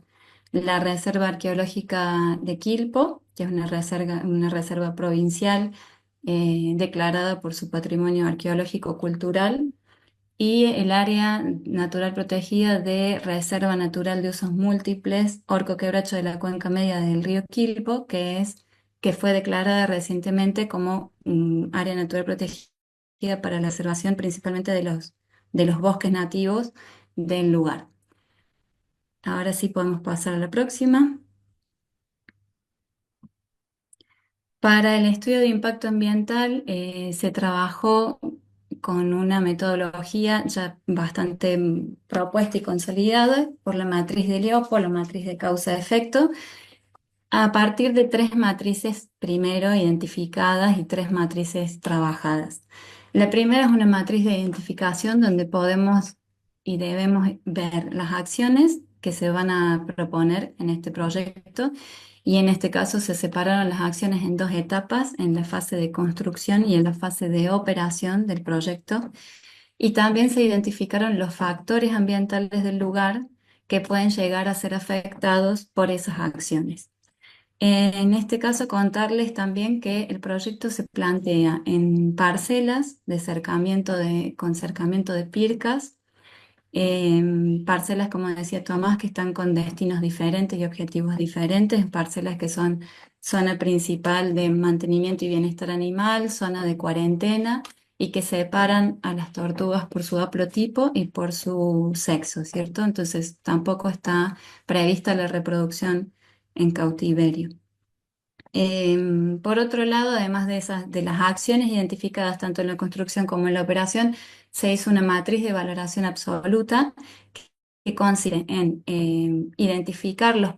La Reserva Arqueológica de Quilpo, que es una reserva provincial declarada por su patrimonio arqueológico cultural, y el área natural protegida de Reserva Natural de Usos Múltiples, Orco Quebracho de la Cuenca Media del río Quilpo, que fue declarada recientemente como área natural protegida para la observación principalmente de los bosques nativos del lugar. Ahora sí podemos pasar a la próxima. Para el estudio de impacto ambiental se trabajó con una metodología ya bastante propuesta y consolidada por la matriz de Leopo, la matriz de causa-efecto, a partir de tres matrices primero identificadas y tres matrices trabajadas. La primera es una matriz de identificación donde podemos y debemos ver las acciones que se van a proponer en este proyecto, y en este caso se separaron las acciones en dos etapas, en la fase de construcción y en la fase de operación del proyecto, y también se identificaron los factores ambientales del lugar que pueden llegar a ser afectados por esas acciones. En este caso, contarles también que el proyecto se plantea en parcelas de con cercamiento de pircas, parcelas, como decía Tomás, que están con destinos diferentes y objetivos diferentes, parcelas que son zona principal de mantenimiento y bienestar animal, zona de cuarentena, y que separan a las tortugas por su haplotipo y por su sexo, ¿cierto? Entonces tampoco está prevista la reproducción en cautiverio. Por otro lado, además de las acciones identificadas tanto en la construcción como en la operación, se hizo una matriz de valoración absoluta que consiste en identificar los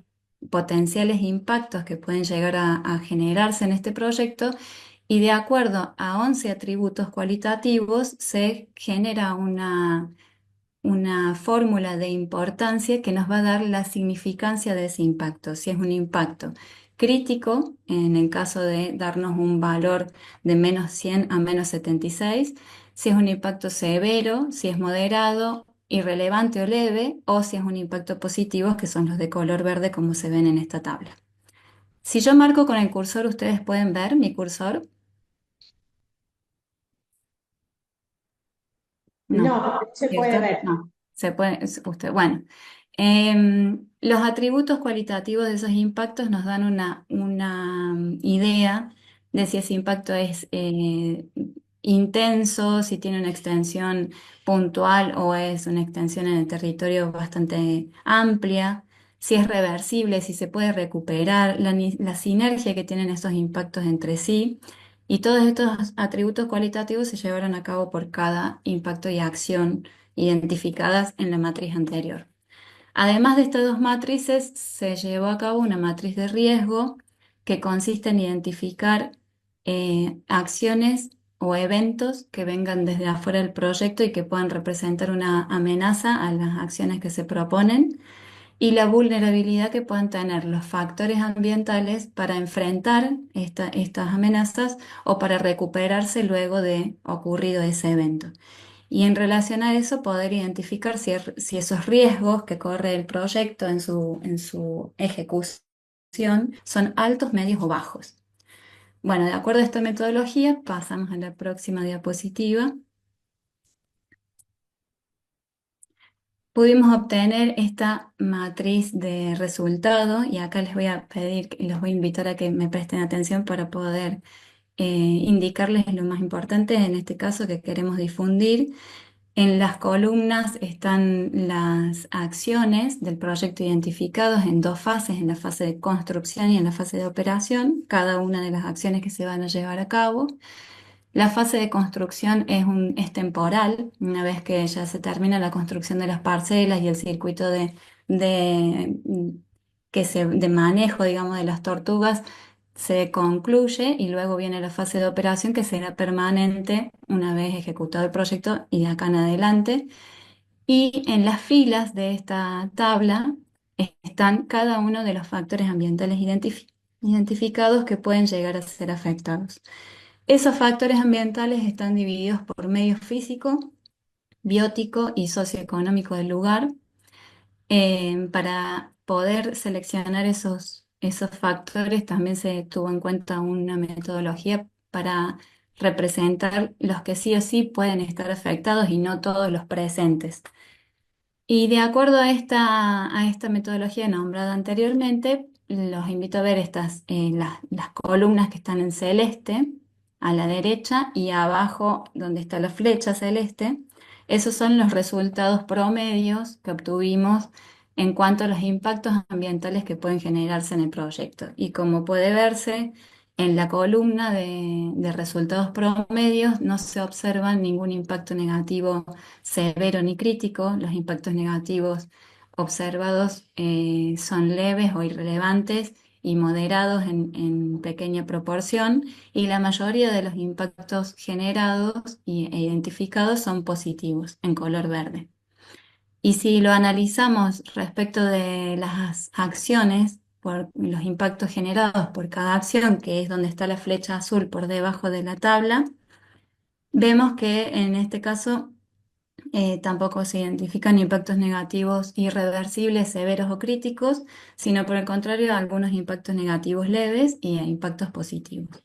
potenciales impactos que pueden llegar a generarse en este proyecto, y de acuerdo a 11 atributos cualitativos se genera una fórmula de importancia que nos va a dar la significancia de ese impacto. Si es un impacto crítico, en el caso de darnos un valor de menos 100 a menos 76, si es un impacto severo, si es moderado, irrelevante o leve, o si es un impacto positivo, que son los de color verde como se ven en esta tabla. Si yo marco con el cursor, ustedes pueden ver mi cursor. No, No, se puede ¿cierto? ver. No, se puede, bueno. Los atributos cualitativos de esos impactos nos dan una idea de si ese impacto es intenso, si tiene una extensión puntual o es una extensión en el territorio bastante amplia, si es reversible, si se puede recuperar, la sinergia que tienen esos impactos entre sí. Y todos estos atributos cualitativos se llevaron a cabo por cada impacto y acción identificadas en la matriz anterior. Además de estas dos matrices, se llevó a cabo una matriz de riesgo que consiste en identificar acciones o eventos que vengan desde afuera del proyecto y que puedan representar una amenaza a las acciones que se proponen y la vulnerabilidad que puedan tener los factores ambientales para enfrentar estas amenazas o para recuperarse luego de ocurrido ese evento. Y en relación a eso, poder identificar si esos riesgos que corre el proyecto en su ejecución son altos, medios o bajos. Bueno, de acuerdo a esta metodología, pasamos a la próxima diapositiva. Pudimos obtener esta matriz de resultado y acá les voy a pedir, les voy a invitar a que me presten atención para poder indicarles lo más importante en este caso que queremos difundir. En las columnas están las acciones del proyecto identificados en dos fases, en la fase de construcción y en la fase de operación, cada una de las acciones que se van a llevar a cabo. La fase de construcción es temporal, una vez que ya se termina la construcción de las parcelas y el circuito de, de manejo, digamos, de las tortugas se concluye y luego viene la fase de operación que será permanente una vez ejecutado el proyecto y de acá en adelante. Y en las filas de esta tabla están cada uno de los factores ambientales identificados que pueden llegar a ser afectados. Esos factores ambientales están divididos por medio físico, biótico y socioeconómico del lugar. Para poder seleccionar esos factores también se tuvo en cuenta una metodología para representar los que sí o sí pueden estar afectados y no todos los presentes. Y de acuerdo a esta metodología nombrada anteriormente, los invito a ver las columnas que están en celeste a la derecha y abajo donde está la flecha celeste. Esos son los resultados promedios que obtuvimos en cuanto a los impactos ambientales que pueden generarse en el proyecto. Y como puede verse, en la columna de resultados promedios no se observa ningún impacto negativo severo ni crítico. Los impactos negativos observados son leves o irrelevantes y moderados en pequeña proporción, y la mayoría de los impactos generados e identificados son positivos, en color verde. Y si lo analizamos respecto de las acciones, por los impactos generados por cada acción, que es donde está la flecha azul por debajo de la tabla, vemos que en este caso tampoco se identifican impactos negativos irreversibles, severos o críticos, sino por el contrario, algunos impactos negativos leves y impactos positivos.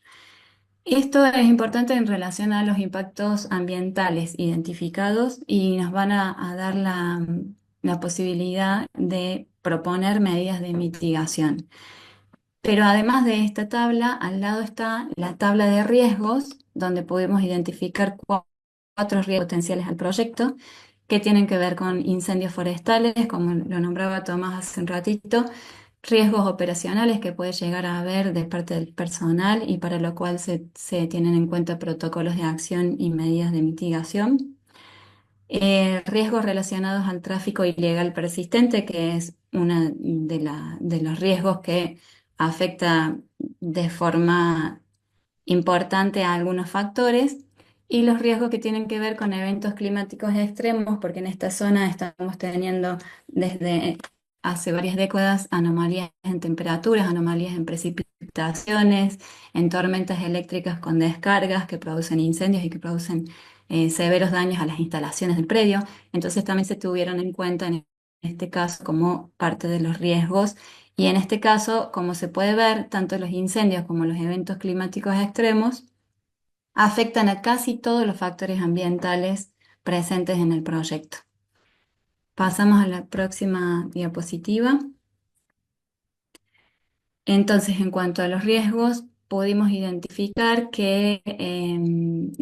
Esto es importante en relación a los impactos ambientales identificados y nos van a dar la posibilidad de proponer medidas de mitigación. Pero además de esta tabla, al lado está la tabla de riesgos, donde podemos identificar cuatro riesgos potenciales al proyecto, que tienen que ver con incendios forestales, como lo nombraba Tomás hace un ratito, riesgos operacionales que puede llegar a haber de parte del personal y para lo cual se tienen en cuenta protocolos de acción y medidas de mitigación. Riesgos relacionados al tráfico ilegal persistente, que es uno de los riesgos que afecta de forma importante a algunos factores, y los riesgos que tienen que ver con eventos climáticos extremos, porque en esta zona estamos teniendo desde hace varias décadas anomalías en temperaturas, anomalías en precipitaciones, en tormentas eléctricas con descargas que producen incendios y que producen severos daños a las instalaciones del predio. Entonces también se tuvieron en cuenta en este caso como parte de los riesgos. Y en este caso, como se puede ver, tanto los incendios como los eventos climáticos extremos afectan a casi todos los factores ambientales presentes en el proyecto. Pasamos a la próxima diapositiva. Entonces, en cuanto a los riesgos, pudimos identificar que en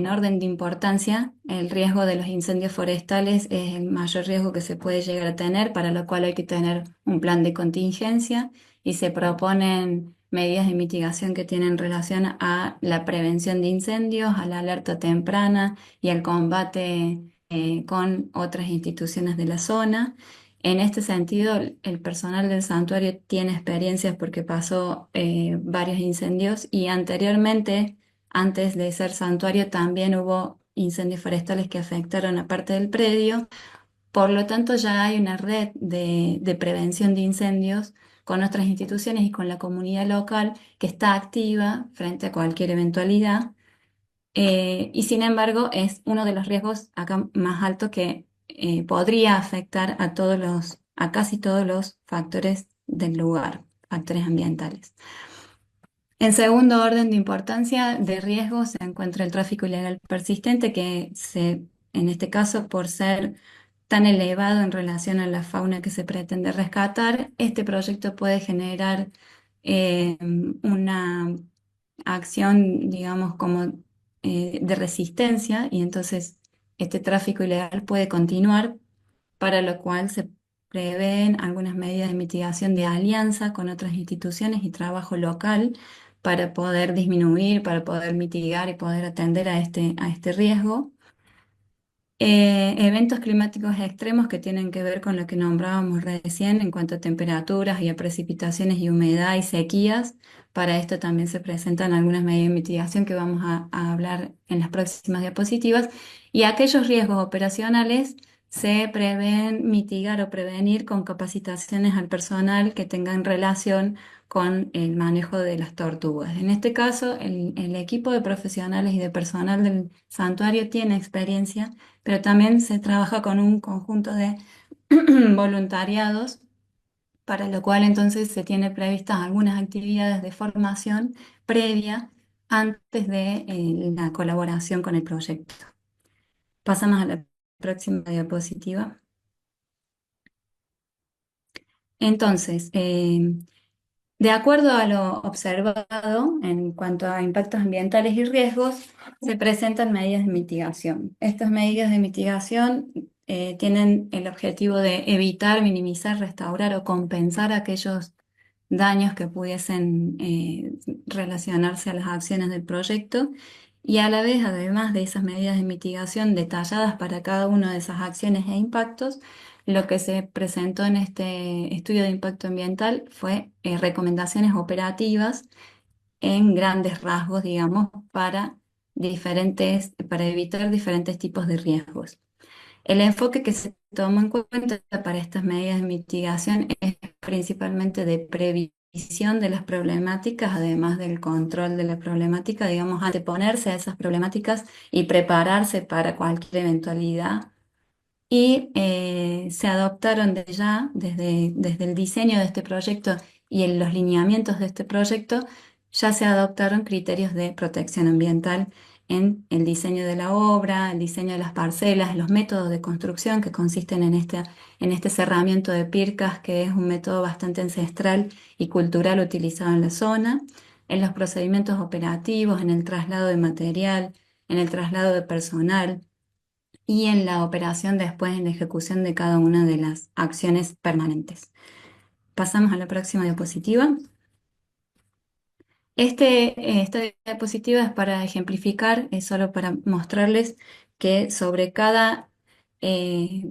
orden de importancia, el riesgo de los incendios forestales es el mayor riesgo que se puede llegar a tener, para lo cual hay que tener un plan de contingencia y se proponen medidas de mitigación que tienen relación a la prevención de incendios, a la alerta temprana y al combate con otras instituciones de la zona. En este sentido, el personal del santuario tiene experiencias porque pasó varios incendios y anteriormente, antes de ser santuario, también hubo incendios forestales que afectaron a parte del predio. Por lo tanto, ya hay una red de prevención de incendios con otras instituciones y con la comunidad local que está activa frente a cualquier eventualidad. Y sin embargo, es uno de los riesgos acá más altos que podría afectar a casi todos los factores del lugar, factores ambientales. En segundo orden de importancia de riesgo se encuentra el tráfico ilegal persistente, en este caso, por ser tan elevado en relación a la fauna que se pretende rescatar, este proyecto puede generar una acción, digamos, como de resistencia, y entonces este tráfico ilegal puede continuar, para lo cual se prevén algunas medidas de mitigación de alianza con otras instituciones y trabajo local para poder disminuir, para poder mitigar y poder atender a este riesgo. Eventos climáticos extremos que tienen que ver con lo que nombrábamos recién en cuanto a temperaturas y a precipitaciones y humedad y sequías. Para esto también se presentan algunas medidas de mitigación que vamos a hablar en las próximas diapositivas. Y aquellos riesgos operacionales se prevén mitigar o prevenir con capacitaciones al personal que tengan relación con el manejo de las tortugas. En este caso, el equipo de profesionales y de personal del santuario tiene experiencia, pero también se trabaja con un conjunto de voluntariados, para lo cual entonces se tiene previstas algunas actividades de formación previa antes de la colaboración con el proyecto. Pasamos a la próxima diapositiva. Entonces, de acuerdo a lo observado en cuanto a impactos ambientales y riesgos, se presentan medidas de mitigación. Estas medidas de mitigación tienen el objetivo de evitar, minimizar, restaurar o compensar aquellos daños que pudiesen relacionarse a las acciones del proyecto, y a la vez, además de esas medidas de mitigación detalladas para cada una de esas acciones e impactos, lo que se presentó en este estudio de impacto ambiental fue recomendaciones operativas en grandes rasgos, digamos, para evitar diferentes tipos de riesgos. El enfoque que se toma en cuenta para estas medidas de mitigación es principalmente de previsión de las problemáticas, además del control de la problemática, digamos, anteponerse a esas problemáticas y prepararse para cualquier eventualidad. Y se adoptaron desde el diseño de este proyecto y en los lineamientos de este proyecto, ya se adoptaron criterios de protección ambiental en el diseño de la obra, el diseño de las parcelas, los métodos de construcción que consisten en este cerramiento de pircas, que es un método bastante ancestral y cultural utilizado en la zona, en los procedimientos operativos, en el traslado de material, en el traslado de personal y en la operación después, en la ejecución de cada una de las acciones permanentes. Pasamos a la próxima diapositiva. Esta diapositiva es para ejemplificar, es solo para mostrarles que sobre cada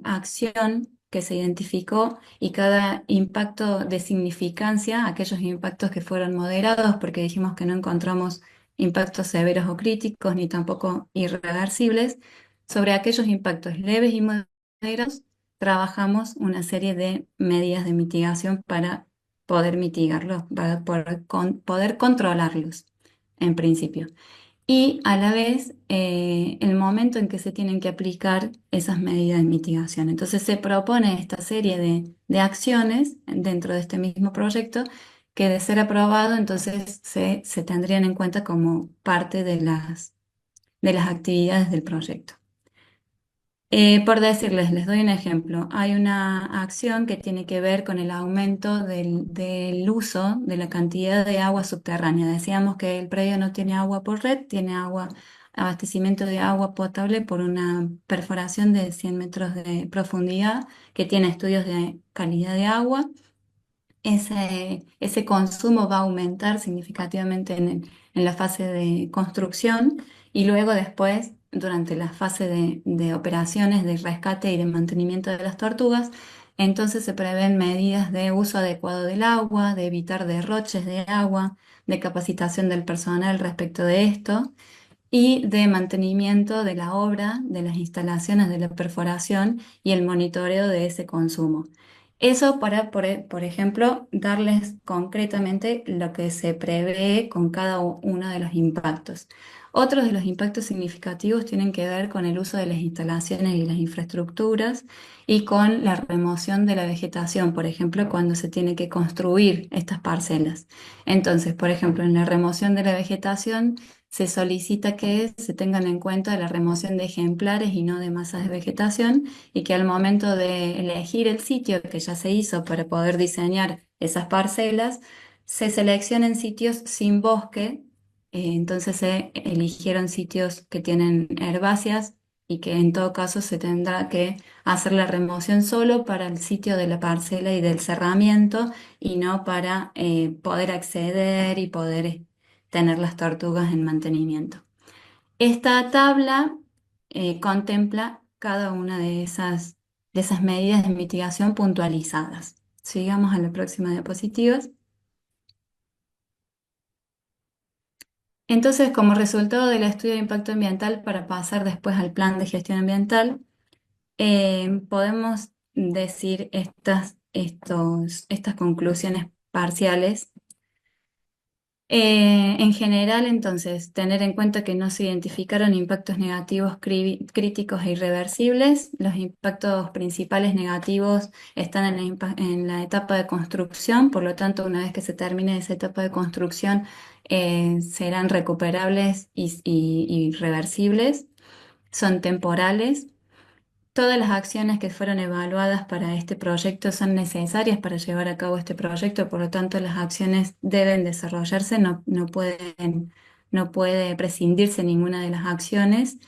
acción que se identificó y cada impacto de significancia, aquellos impactos que fueron moderados, porque dijimos que no encontramos impactos severos o críticos, ni tampoco irreversibles, sobre aquellos impactos leves y moderados, trabajamos una serie de medidas de mitigación para poder mitigarlos, para poder controlarlos en principio. Y a la vez el momento en que se tienen que aplicar esas medidas de mitigación. Entonces se propone esta serie de acciones dentro de este mismo proyecto que, de ser aprobado, entonces se tendrían en cuenta como parte de las actividades del proyecto. Por decirles, les doy un ejemplo. Hay una acción que tiene que ver con el aumento del uso de la cantidad de agua subterránea. Decíamos que el predio no tiene agua por red, tiene agua, abastecimiento de agua potable por una perforación de 100 metros de profundidad que tiene estudios de calidad de agua. Ese consumo va a aumentar significativamente en la fase de construcción y luego después, durante la fase de operaciones de rescate y de mantenimiento de las tortugas, entonces se prevén medidas de uso adecuado del agua, de evitar derroches de agua, de capacitación del personal respecto de esto y de mantenimiento de la obra, de las instalaciones de la perforación y el monitoreo de ese consumo. Eso para, por ejemplo, darles concretamente lo que se prevé con cada uno de los impactos. Otros de los impactos significativos tienen que ver con el uso de las instalaciones y las infraestructuras y con la remoción de la vegetación, por ejemplo, cuando se tiene que construir estas parcelas. Entonces, por ejemplo, en la remoción de la vegetación, se solicita que se tengan en cuenta la remoción de ejemplares y no de masas de vegetación y que al momento de elegir el sitio que ya se hizo para poder diseñar esas parcelas, se seleccionen sitios sin bosque. Entonces se eligieron sitios que tienen herbáceas y que en todo caso se tendrá que hacer la remoción solo para el sitio de la parcela y del cerramiento y no para poder acceder y poder tener las tortugas en mantenimiento. Esta tabla contempla cada una de esas medidas de mitigación puntualizadas. Sigamos a la próxima diapositiva. Entonces, como resultado del estudio de impacto ambiental, para pasar después al plan de gestión ambiental, podemos decir estas conclusiones parciales. En general, entonces, tener en cuenta que no se identificaron impactos negativos críticos e irreversibles. Los impactos principales negativos están en la etapa de construcción, por lo tanto, una vez que se termine esa etapa de construcción, serán recuperables y reversibles. Son temporales. Todas las acciones que fueron evaluadas para este proyecto son necesarias para llevar a cabo este proyecto, por lo tanto las acciones deben desarrollarse, no puede prescindirse ninguna de las acciones.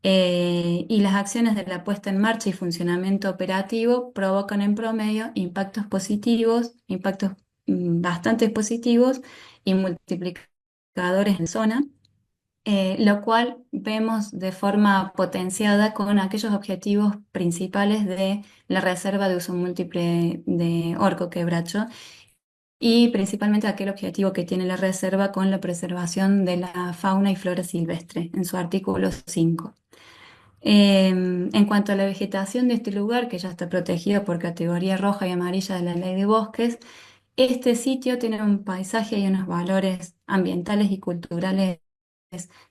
Y las acciones de la puesta en marcha y funcionamiento operativo provocan en promedio impactos positivos, impactos bastante positivos y multiplicadores en zona, lo cual vemos de forma potenciada con aquellos objetivos principales de la Reserva de Uso Múltiple de Orco Quebracho y principalmente aquel objetivo que tiene la reserva con la preservación de la fauna y flora silvestre en su artículo 5. En cuanto a la vegetación de este lugar, que ya está protegido por categoría roja y amarilla de la Ley de Bosques, este sitio tiene un paisaje y unos valores ambientales y culturales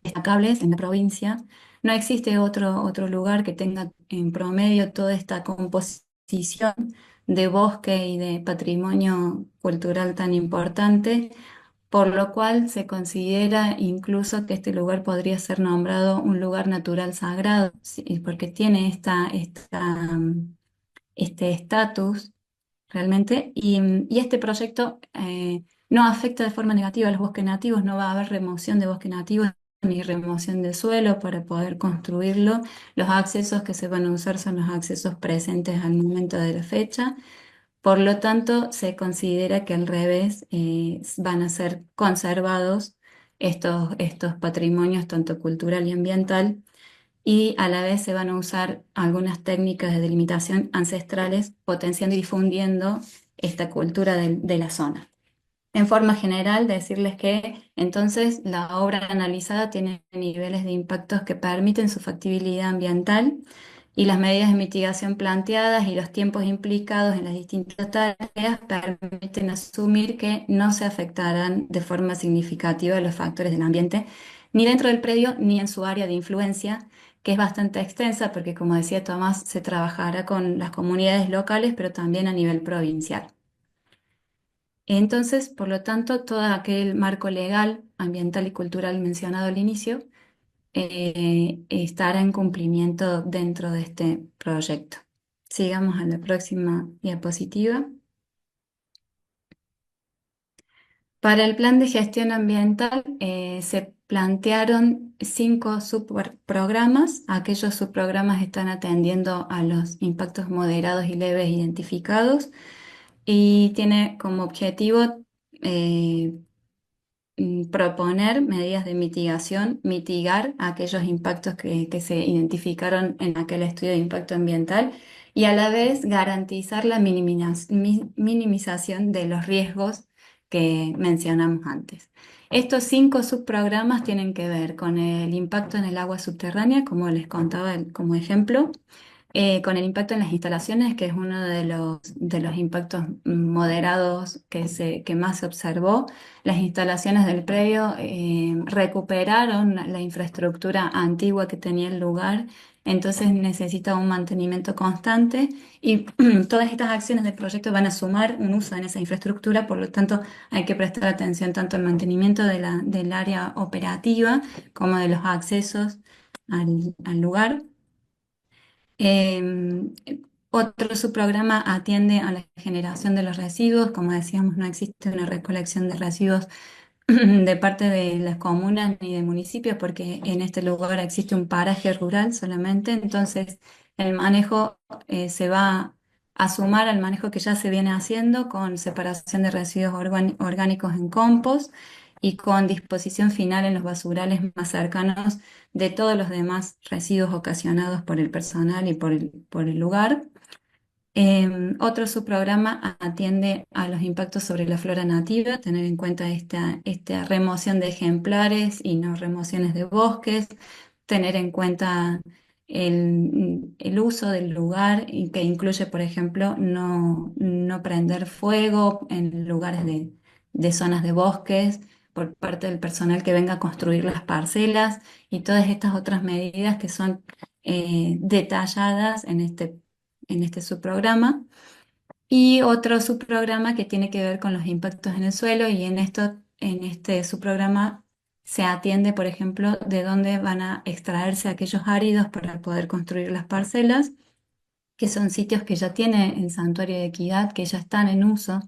destacables en la provincia. No existe otro lugar que tenga en promedio toda esta composición de bosque y de patrimonio cultural tan importante, por lo cual se considera incluso que este lugar podría ser nombrado un lugar natural sagrado, sí, porque tiene este estatus realmente. Y este proyecto no afecta de forma negativa a los bosques nativos, no va a haber remoción de bosques nativos ni remoción de suelo para poder construirlo. Los accesos que se van a usar son los accesos presentes al momento de la fecha. Por lo tanto, se considera que al revés van a ser conservados estos patrimonios, tanto cultural y ambiental, y a la vez se van a usar algunas técnicas de delimitación ancestrales, potenciando y difundiendo esta cultura de la zona. En forma general, decirles que entonces la obra analizada tiene niveles de impactos que permiten su factibilidad ambiental y las medidas de mitigación planteadas y los tiempos implicados en las distintas tareas permiten asumir que no se afectarán de forma significativa los factores del ambiente, ni dentro del predio ni en su área de influencia, que es bastante extensa porque, como decía Tomás, se trabajará con las comunidades locales, pero también a nivel provincial. Entonces, por lo tanto, todo aquel marco legal, ambiental y cultural mencionado al inicio estará en cumplimiento dentro de este proyecto. Sigamos a la próxima diapositiva. Para el plan de gestión ambiental se plantearon 5 subprogramas. Aquellos subprogramas están atendiendo a los impactos moderados y leves identificados y tiene como objetivo eh, proponer medidas de mitigación, mitigar aquellos impactos que se identificaron en aquel estudio de impacto ambiental y a la vez garantizar la minimización de los riesgos que mencionamos antes. Estos 5 subprogramas tienen que ver con el impacto en el agua subterránea, como les contaba como ejemplo, con el impacto en las instalaciones, que es uno de los impactos moderados que más se observó. Las instalaciones del predio recuperaron la infraestructura antigua que tenía el lugar, entonces necesita un mantenimiento constante y todas estas acciones del proyecto van a sumar un uso en esa infraestructura, por lo tanto hay que prestar atención tanto al mantenimiento del área operativa como de los accesos al lugar. Eh, Otro subprograma atiende a la generación de los residuos. Como decíamos, no existe una recolección de residuos de parte de las comunas ni de municipios porque en este lugar existe un paraje rural solamente. Entonces, el manejo se va a sumar al manejo que ya se viene haciendo con separación de residuos orgánicos en compost y con disposición final en los basurales más cercanos de todos los demás residuos ocasionados por el personal y por el lugar. Otro subprograma atiende a los impactos sobre la flora nativa, tener en cuenta esta remoción de ejemplares y no remociones de bosques, tener en cuenta el uso del lugar y que incluye, por ejemplo, no prender fuego en lugares de zonas de bosques por parte del personal que venga a construir las parcelas y todas estas otras medidas que son detalladas en este subprograma. Y otro subprograma que tiene que ver con los impactos en el suelo y en este subprograma se atiende, por ejemplo, de dónde van a extraerse aquellos áridos para poder construir las parcelas, que son sitios que ya tiene el Santuario de Equidad, que ya están en uso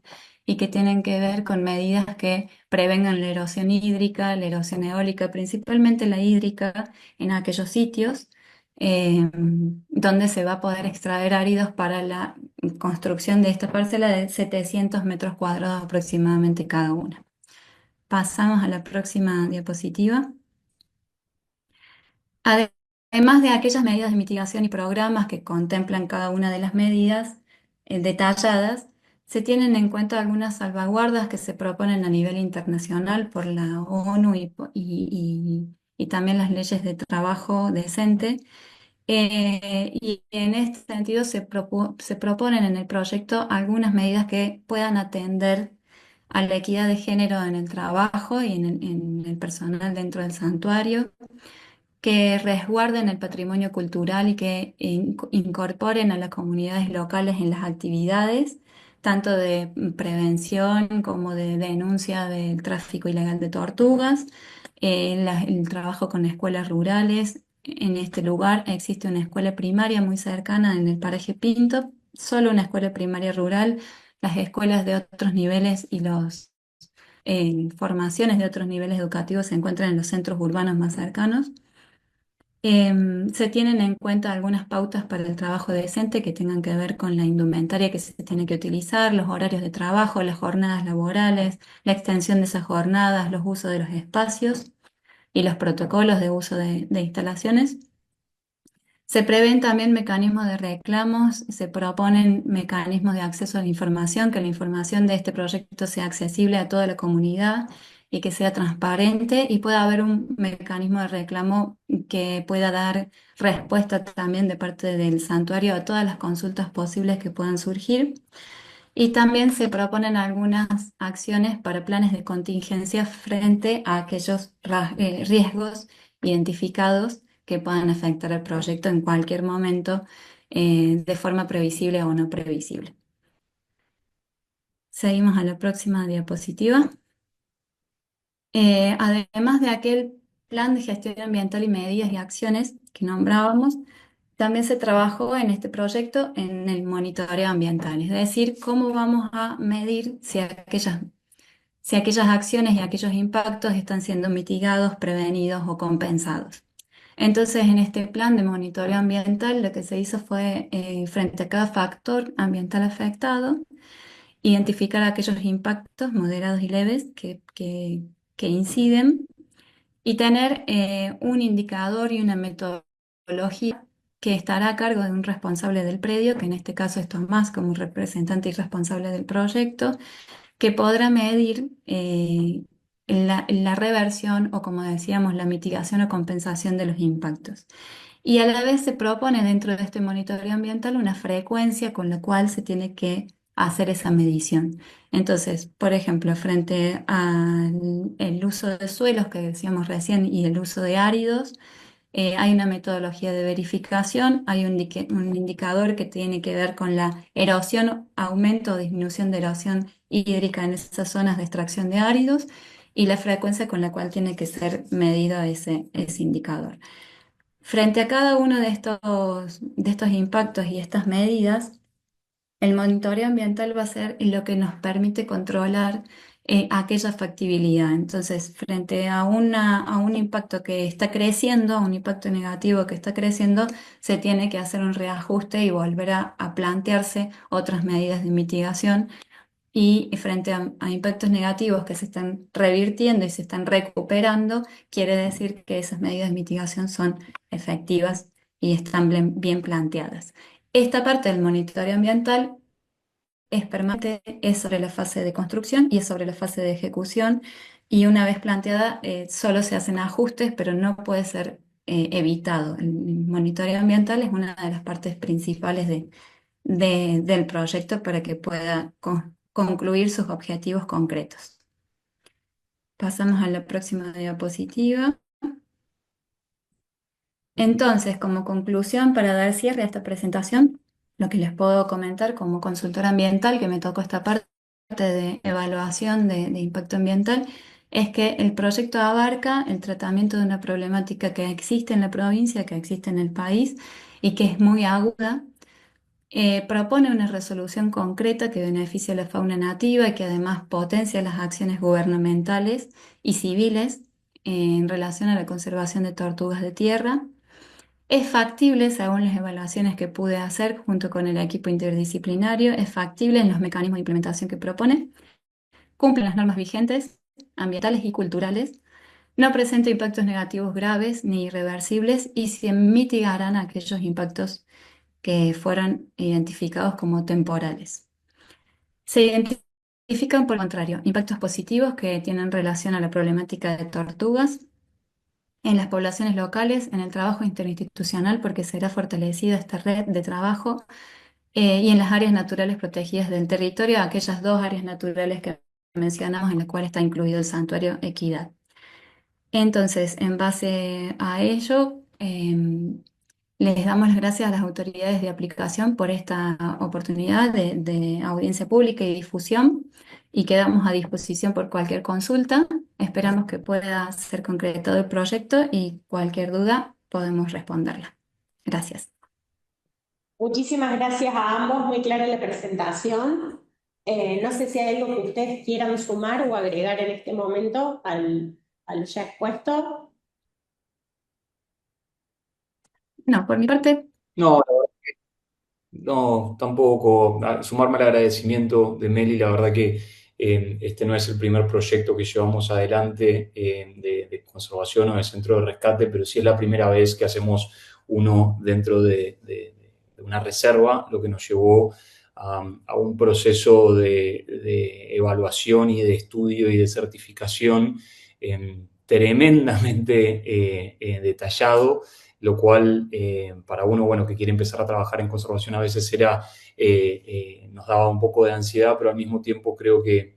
y que tienen que ver con medidas que prevengan la erosión hídrica, la erosión eólica, principalmente la hídrica en aquellos sitios donde se va a poder extraer áridos para la construcción de esta parcela de 700 metros cuadrados aproximadamente cada una. Pasamos a la próxima diapositiva. Además de aquellas medidas de mitigación y programas que contemplan cada una de las medidas detalladas, se tienen en cuenta algunas salvaguardas que se proponen a nivel internacional por la ONU y también las leyes de trabajo decente. Y en este sentido se proponen en el proyecto algunas medidas que puedan atender a la equidad de género en el trabajo y en el personal dentro del santuario, que resguarden el patrimonio cultural y que incorporen a las comunidades locales en las actividades, tanto de prevención como de denuncia del tráfico ilegal de tortugas, el trabajo con escuelas rurales. En este lugar existe una escuela primaria muy cercana en el paraje Pinto, solo una escuela primaria rural. Las escuelas de otros niveles y las formaciones de otros niveles educativos se encuentran en los centros urbanos más cercanos. Se tienen en cuenta algunas pautas para el trabajo decente que tengan que ver con la indumentaria que se tiene que utilizar, los horarios de trabajo, las jornadas laborales, la extensión de esas jornadas, los usos de los espacios y los protocolos de uso de instalaciones. Se prevén también mecanismos de reclamos, se proponen mecanismos de acceso a la información, que la información de este proyecto sea accesible a toda la comunidad y que sea transparente y pueda haber un mecanismo de reclamo que pueda dar respuesta también de parte del santuario a todas las consultas posibles que puedan surgir. Y también se proponen algunas acciones para planes de contingencia frente a aquellos riesgos identificados que puedan afectar el proyecto en cualquier momento de forma previsible o no previsible. Seguimos a la próxima diapositiva. Además de aquel plan de gestión ambiental y medidas y acciones que nombrábamos, también se trabajó en este proyecto en el monitoreo ambiental, es decir, cómo vamos a medir si aquellas acciones y aquellos impactos están siendo mitigados, prevenidos o compensados. Entonces, en este plan de monitoreo ambiental, lo que se hizo fue, frente a cada factor ambiental afectado, identificar aquellos impactos moderados y leves que inciden y tener un indicador y una metodología que estará a cargo de un responsable del predio, que en este caso es Tomás como representante y responsable del proyecto, que podrá medir la reversión o, como decíamos, la mitigación o compensación de los impactos. Y a la vez se propone dentro de este monitoreo ambiental una frecuencia con la cual se tiene que hacer esa medición. Entonces, por ejemplo, frente al el uso de suelos que decíamos recién y el uso de áridos, hay una metodología de verificación, hay un indicador que tiene que ver con la erosión, aumento o disminución de erosión hídrica en esas zonas de extracción de áridos y la frecuencia con la cual tiene que ser medido ese indicador. Frente a cada uno de estos impactos y estas medidas, el monitoreo ambiental va a ser lo que nos permite controlar aquella factibilidad. Entonces, frente a a un impacto que está creciendo, a un impacto negativo que está creciendo, se tiene que hacer un reajuste y volver a plantearse otras medidas de mitigación. Y frente a impactos negativos que se están revirtiendo y se están recuperando, quiere decir que esas medidas de mitigación son efectivas y están bien planteadas. Esta parte del monitoreo ambiental es permanente, es sobre la fase de construcción y es sobre la fase de ejecución. Y una vez planteada, solo se hacen ajustes, pero no puede ser evitado. El monitoreo ambiental es una de las partes principales del proyecto para que pueda concluir sus objetivos concretos. Pasamos a la próxima diapositiva. Entonces, como conclusión, para dar cierre a esta presentación, lo que les puedo comentar como consultora ambiental, que me tocó esta parte de evaluación de impacto ambiental, es que el proyecto abarca el tratamiento de una problemática que existe en la provincia, que existe en el país y que es muy aguda. Propone una resolución concreta que beneficia a la fauna nativa y que además potencia las acciones gubernamentales y civiles en relación a la conservación de tortugas de tierra. Es factible, según las evaluaciones que pude hacer junto con el equipo interdisciplinario, es factible en los mecanismos de implementación que propone, cumple las normas vigentes, ambientales y culturales, no presenta impactos negativos graves ni irreversibles y se mitigarán aquellos impactos que fueron identificados como temporales. Se identifican, por el contrario, impactos positivos que tienen relación a la problemática de tortugas en las poblaciones locales, en el trabajo interinstitucional, porque será fortalecida esta red de trabajo, y en las áreas naturales protegidas del territorio, aquellas dos áreas naturales que mencionamos en las cuales está incluido el Santuario Equidad. Entonces, en base a ello, les damos las gracias a las autoridades de aplicación por esta oportunidad de audiencia pública y difusión y quedamos a disposición por cualquier consulta. Esperamos que pueda ser concretado el proyecto y cualquier duda podemos responderla. Gracias. Muchísimas gracias a ambos, muy clara la presentación. No sé si hay algo que ustedes quieran sumar o agregar en este momento al ya expuesto. No, por mi parte, No, no, tampoco. Sumarme al agradecimiento de Meli, la verdad que este no es el primer proyecto que llevamos adelante de conservación o de centro de rescate, pero sí es la primera vez que hacemos uno dentro de una reserva, lo que nos llevó a un proceso de evaluación y de estudio y de certificación tremendamente detallado, lo cual para uno, bueno, que quiere empezar a trabajar en conservación a veces nos daba un poco de ansiedad, pero al mismo tiempo creo que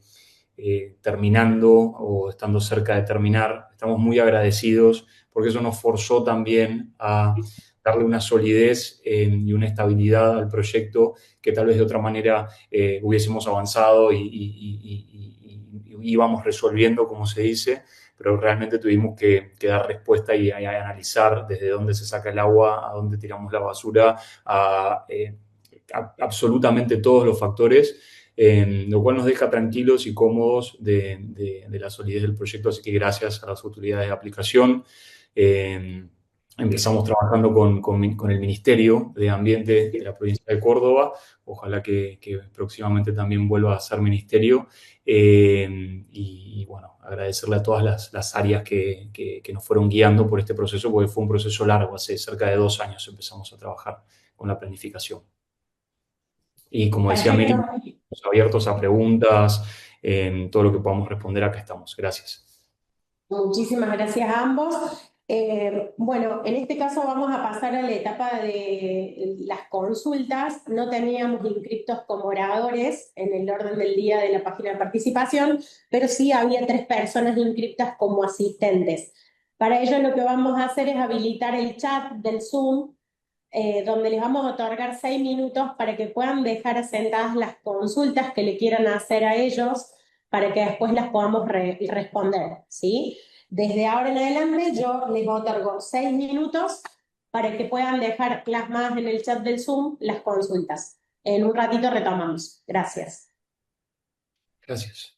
terminando o estando cerca de terminar, estamos muy agradecidos porque eso nos forzó también a darle una solidez y una estabilidad al proyecto que tal vez de otra manera hubiésemos avanzado y íbamos resolviendo, como se dice, pero realmente tuvimos que dar respuesta y analizar desde dónde se saca el agua, a dónde tiramos la basura, a absolutamente todos los factores, lo cual nos deja tranquilos y cómodos de la solidez del proyecto, así que gracias a las autoridades de aplicación. Empezamos trabajando con el Ministerio de Ambiente de la provincia de Córdoba, ojalá que próximamente también vuelva a ser ministerio, y bueno, agradecerle a todas las áreas que nos fueron guiando por este proceso, porque fue un proceso largo, hace cerca de 2 años empezamos a trabajar con la planificación. Y como decía Mary, Perfecto. estamos abiertos a preguntas, todo lo que podamos responder, acá estamos. Gracias. Muchísimas gracias a ambos. Bueno, en este caso vamos a pasar a la etapa de las consultas. No teníamos inscriptos como oradores en el orden del día de la página de participación, pero sí había 3 personas inscriptas como asistentes. Para ello lo que vamos a hacer es habilitar el chat del Zoom, donde les vamos a otorgar 6 minutos para que puedan dejar asentadas las consultas que le quieran hacer a ellos, para que después las podamos responder, ¿sí? Desde ahora en adelante yo les otorgo 6 minutos para que puedan dejar plasmadas en el chat del Zoom las consultas. En un ratito retomamos. Gracias. Gracias.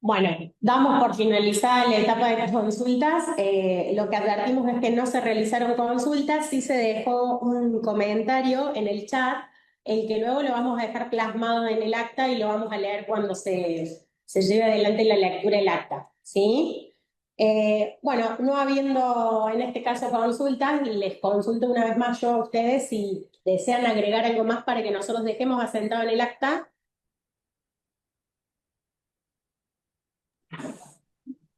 Bueno, damos por finalizada la etapa de las consultas. Lo que advertimos es que no se realizaron consultas, sí se dejó un comentario en el chat, el que luego lo vamos a dejar plasmado en el acta y lo vamos a leer cuando se lleve adelante la lectura del acta, ¿sí? Bueno, no habiendo en este caso consultas, les consulto una vez más yo a ustedes si desean agregar algo más para que nosotros dejemos asentado en el acta.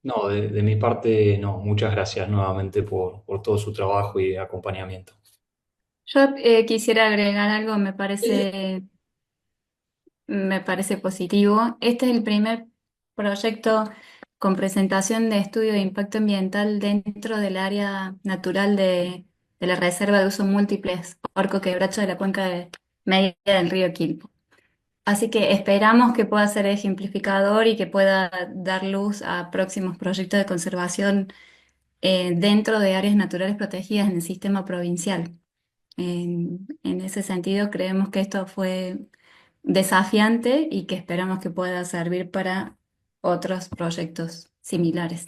No, de mi parte, no. Muchas gracias nuevamente por todo su trabajo y acompañamiento. Yo quisiera agregar algo, me parece positivo. Este es el primer proyecto con presentación de estudio de impacto ambiental dentro del área natural de la Reserva de Usos Múltiples Orco Quebracho de la Cuenca Media del río Quilpo. Así que esperamos que pueda ser ejemplificador y que pueda dar luz a próximos proyectos de conservación dentro de áreas naturales protegidas en el sistema provincial. En ese sentido, creemos que esto fue desafiante y que esperamos que pueda servir para otros proyectos similares.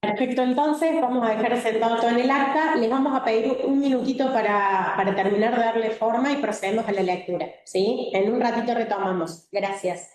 Perfecto, entonces vamos a dejar sentado todo en el acta. Les vamos a pedir un minutito para terminar de darle forma y procedemos a la lectura, ¿sí? En un ratito retomamos. Gracias.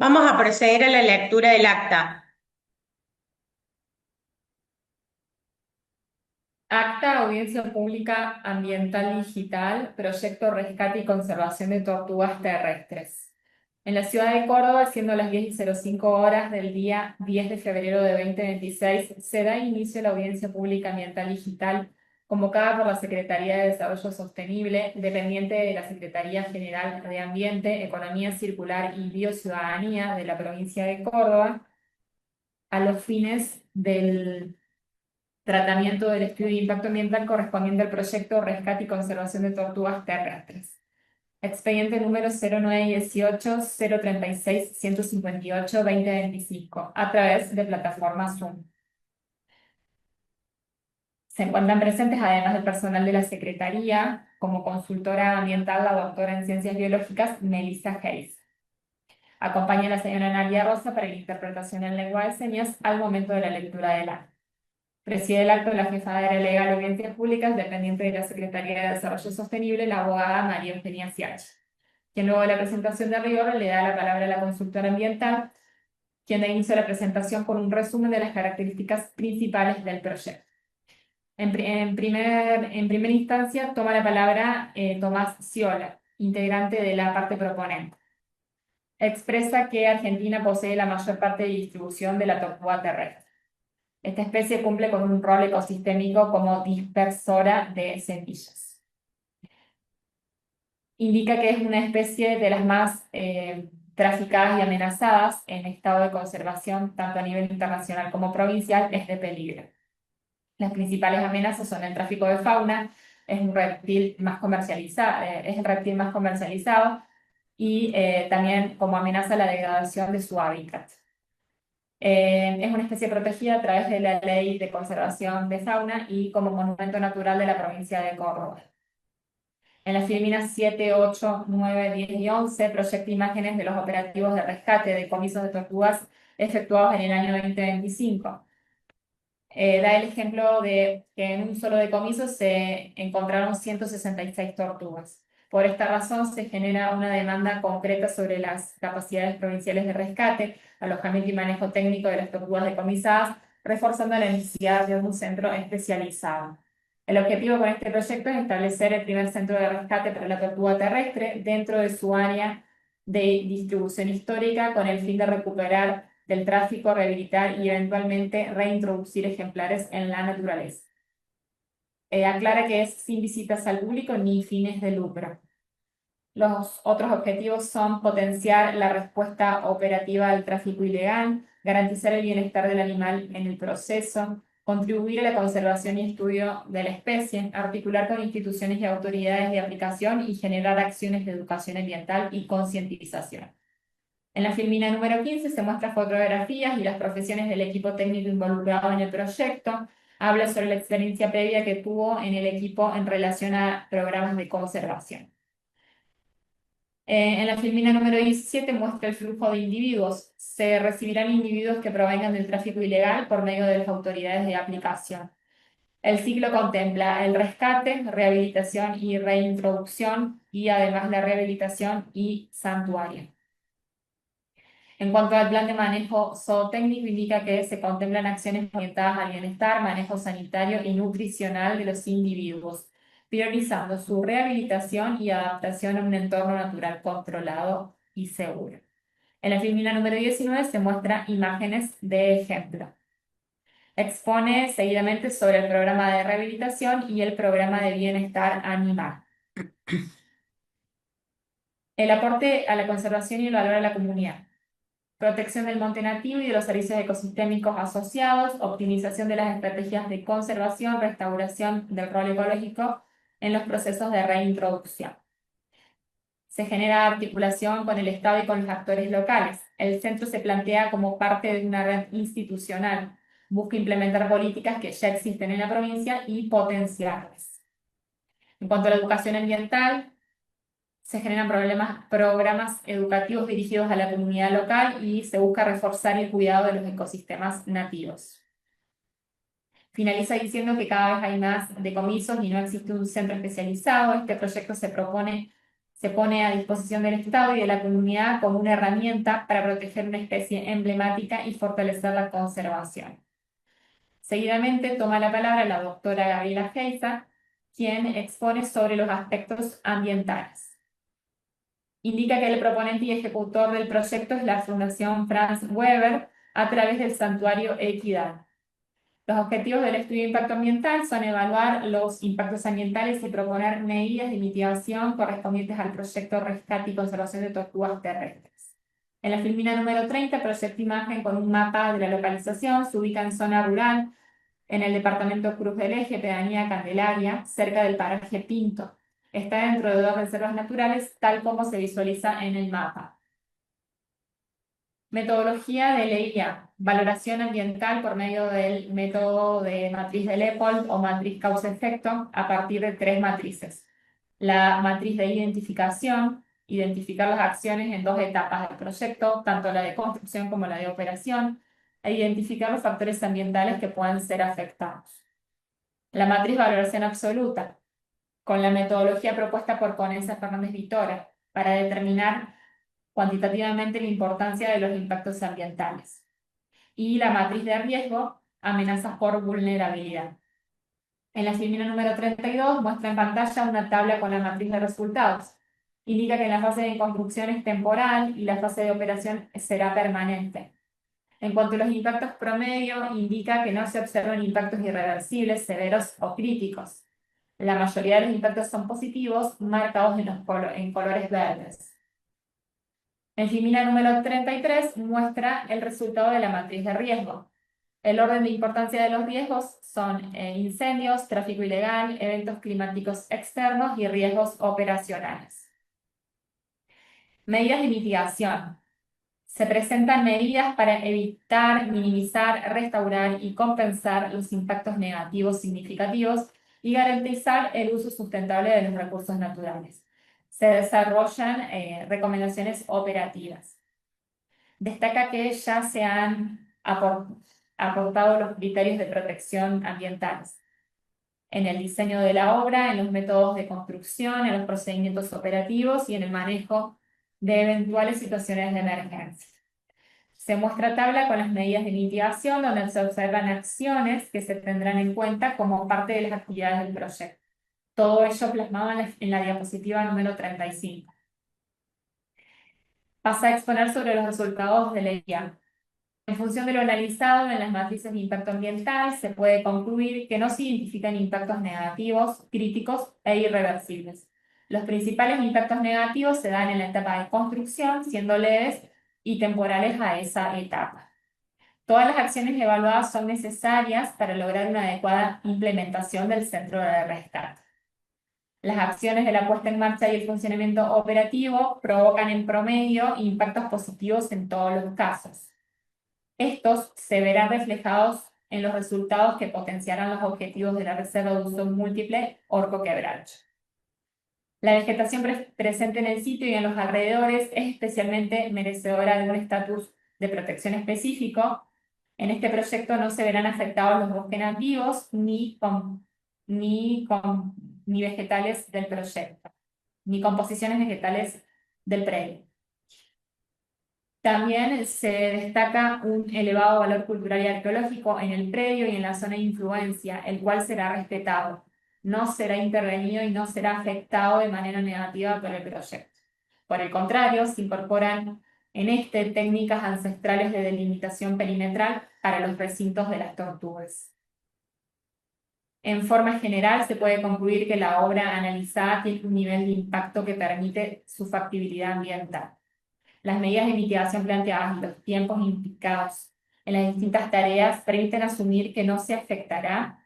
Vamos a proceder a la lectura del acta. Acta, audiencia pública ambiental digital, proyecto rescate y conservación de tortugas terrestres. En la ciudad de Córdoba, siendo las 10:05 del día 10 de febrero de 2026, se da inicio a la audiencia pública ambiental digital convocada por la Secretaría de Desarrollo Sostenible, dependiente de la Secretaría General de Ambiente, Economía Circular y Biociudadanía de la provincia de Córdoba, a los fines del tratamiento del estudio de impacto ambiental correspondiente al proyecto Rescate y Conservación de Tortugas Terrestres. Expediente número 0918-036-158-2025, a través de plataforma Zoom. Se encuentran presentes, además del personal de la Secretaría, como consultora ambiental, la doctora en Ciencias Biológicas, Melissa Hayes. Acompaña a la señora Nadia Rosa para la interpretación en lengua de señas al momento de la lectura del acta. Preside el acto la jefa de área legal de audiencias públicas, dependiente de la Secretaría de Desarrollo Sostenible, la abogada María Eugenia Siach, quien luego de la presentación de rigor le da la palabra a la consultora ambiental, quien da inicio a la presentación con un resumen de las características principales del proyecto. En primera instancia toma la palabra Tomás Sciola, integrante de la parte proponente. Expresa que Argentina posee la mayor parte de distribución de la tortuga terrestre. Esta especie cumple con un rol ecosistémico como dispersora de semillas. Indica que es una especie de las más traficadas y amenazadas en estado de conservación, tanto a nivel internacional como provincial, es de peligro. Las principales amenazas son el tráfico de fauna, es un reptil más comercializado, y también como amenaza la degradación de su hábitat. Es una especie protegida a través de la Ley de Conservación de Fauna y como monumento natural de la provincia de Córdoba. En las filminas 7, 8, 9, 10 y 11 proyecta imágenes de los operativos de rescate de comisos de tortugas efectuados en el año 2025. Da el ejemplo de que en un solo decomiso se encontraron 166 tortugas. Por esta razón se genera una demanda concreta sobre las capacidades provinciales de rescate, alojamiento y manejo técnico de las tortugas decomisadas, reforzando la necesidad de un centro especializado. El objetivo con este proyecto es establecer el primer centro de rescate para la tortuga terrestre dentro de su área de distribución histórica, con el fin de recuperar del tráfico, rehabilitar y eventualmente reintroducir ejemplares en la naturaleza. Aclara que es sin visitas al público ni fines de lucro. Los otros objetivos son potenciar la respuesta operativa al tráfico ilegal, garantizar el bienestar del animal en el proceso, contribuir a la conservación y estudio de la especie, articular con instituciones y autoridades de aplicación y generar acciones de educación ambiental y concientización. En la filmina número 15 se muestran fotografías y las profesiones del equipo técnico involucrado en el proyecto. Habla sobre la experiencia previa que tuvo en el equipo en relación a programas de conservación. En la filmina número 17 muestra el flujo de individuos. Se recibirán individuos que provengan del tráfico ilegal por medio de las autoridades de aplicación. El ciclo contempla el rescate, rehabilitación y reintroducción, y además la rehabilitación y santuario. En cuanto al plan de manejo zootécnico, indica que se contemplan acciones orientadas al bienestar, manejo sanitario y nutricional de los individuos, priorizando su rehabilitación y adaptación a un entorno natural controlado y seguro. En la filmina número 19 se muestran imágenes de ejemplo. Expone seguidamente sobre el programa de rehabilitación y el programa de bienestar animal. El aporte a la conservación y el valor a la comunidad. Protección del monte nativo y de los servicios ecosistémicos asociados, optimización de las estrategias de conservación, restauración del rol ecológico en los procesos de reintroducción. Se genera articulación con el Estado y con los actores locales. El centro se plantea como parte de una red institucional. Busca implementar políticas que ya existen en la provincia y potenciarlas. En cuanto a la educación ambiental, se generan programas educativos dirigidos a la comunidad local y se busca reforzar el cuidado de los ecosistemas nativos. Finaliza diciendo que cada vez hay más decomisos y no existe un centro especializado. Este proyecto se propone Se pone a disposición del Estado y de la comunidad como una herramienta para proteger una especie emblemática y fortalecer la conservación. Seguidamente toma la palabra la doctora Gabriela Geiza, quien expone sobre los aspectos ambientales. Indica que el proponente y ejecutor del proyecto es la Fundación Franz Weber a través del Santuario Equidad. Los objetivos del estudio de impacto ambiental son evaluar los impactos ambientales y proponer medidas de mitigación correspondientes al proyecto Rescate y Conservación de Tortugas Terrestres. En la filmina número 30, proyecta imagen con un mapa de la localización, se ubica en zona rural, en el departamento Cruz del Eje, pedanía Candelaria, cerca del paraje Pinto. Está dentro de 2 reservas naturales, tal como se visualiza en el mapa. Metodología de LEIA, valoración ambiental por medio del método de matriz de Leopold o matriz causa-efecto a partir de 3 matrices. La matriz de identificación, identificar las acciones en 2 etapas del proyecto, tanto la de construcción como la de operación, e identificar los factores ambientales que puedan ser afectados. La matriz valoración absoluta, con la metodología propuesta por Conesa Fernández Vitora, para determinar cuantitativamente la importancia de los impactos ambientales. Y la matriz de riesgo, amenazas por vulnerabilidad. En la filmina número 32 muestra en pantalla una tabla con la matriz de resultados. Indica que la fase de construcción es temporal y la fase de operación será permanente. En cuanto a los impactos promedio, indica que no se observan impactos irreversibles, severos o críticos. La mayoría de los impactos son positivos, marcados en colores verdes. En filmina número 33 muestra el resultado de la matriz de riesgo. El orden de importancia de los riesgos son incendios, tráfico ilegal, eventos climáticos externos y riesgos operacionales. Medidas de mitigación. Se presentan medidas para evitar, minimizar, restaurar y compensar los impactos negativos significativos y garantizar el uso sustentable de los recursos naturales. Se desarrollan recomendaciones operativas. Destaca que ya se han aportado los criterios de protección ambientales en el diseño de la obra, en los métodos de construcción, en los procedimientos operativos y en el manejo de eventuales situaciones de emergencia. Se muestra tabla con las medidas de mitigación, donde se observan acciones que se tendrán en cuenta como parte de las actividades del proyecto. Todo ello plasmado en la diapositiva número 35. Pasa a exponer sobre los resultados de la guía. En función de lo analizado en las matrices de impacto ambiental, se puede concluir que no se identifican impactos negativos, críticos e irreversibles. Los principales impactos negativos se dan en la etapa de construcción, siendo leves y temporales a esa etapa. Todas las acciones evaluadas son necesarias para lograr una adecuada implementación del centro de rescate. Las acciones de la puesta en marcha y el funcionamiento operativo provocan en promedio impactos positivos en todos los casos. Estos se verán reflejados en los resultados que potenciarán los objetivos de la Reserva de Uso Múltiple Orco Quebracho. La vegetación presente en el sitio y en los alrededores es especialmente merecedora de un estatus de protección específico. En este proyecto no se verán afectados los bosques nativos ni vegetales del proyecto, ni composiciones vegetales del predio. También se destaca un elevado valor cultural y arqueológico en el predio y en la zona de influencia, el cual será respetado, no será intervenido y no será afectado de manera negativa por el proyecto. Por el contrario, se incorporan en este técnicas ancestrales de delimitación perimetral para los recintos de las tortugas. En forma general, se puede concluir que la obra analizada tiene un nivel de impacto que permite su factibilidad ambiental. Las medidas de mitigación planteadas y los tiempos implicados en las distintas tareas permiten asumir que no se afectará